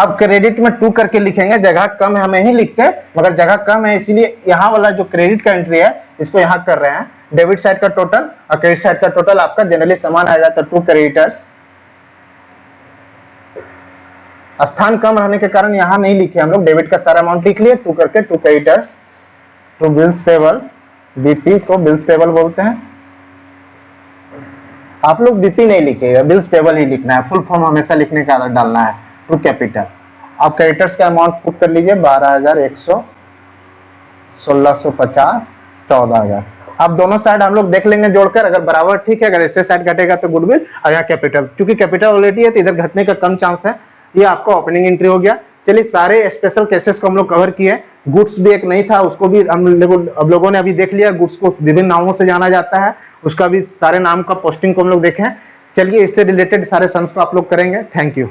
[SPEAKER 1] अब क्रेडिट में 2 करके लिखेंगे, जगह कम है हमें ही लिखते हैं, मगर जगह कम है इसीलिए यहाँ वाला जो क्रेडिट का एंट्री है इसको यहाँ कर रहे हैं। डेबिट साइड का टोटल और क्रेडिट साइड का टोटल आपका जनरली समान आएगा, तो 2 क्रेडिटर्स। स्थान कम रहने के कारण यहाँ नहीं लिखे हम लोग, डेबिट का सारा अमाउंट लिख लिए, 2 करके 2 creditors to bills payable. BP को बिल्स पेबल बोलते हैं। आप लोग बीपी नहीं लिखिएगा, बिल्स पेबल ही लिखना है, फुल फॉर्म हमेशा लिखने का आदत डालना है। To capital. आप क्रेडिटर्स का अमाउंट पुट कर लीजिए 12,100, 1650, 14,000। अब दोनों साइड हम लोग देख लेंगे जोड़कर, अगर बराबर ठीक है, अगर ऐसे साइड घटेगा तो गुडविल और यहाँ कैपिटल, क्योंकि कैपिटल ऑलरेडी है तो इधर घटने का कम चांस है। ये आपका ओपनिंग एंट्री हो गया। चलिए सारे स्पेशल केसेस को हम लोग कवर किए। गुड्स भी एक नहीं था, उसको भी हम लोगों ने अभी देख लिया। गुड्स को विभिन्न नामों से जाना जाता है, उसका भी सारे नाम का पोस्टिंग को हम लोग देखें। चलिए इससे रिलेटेड सारे सम्स को आप लोग करेंगे। Thank you.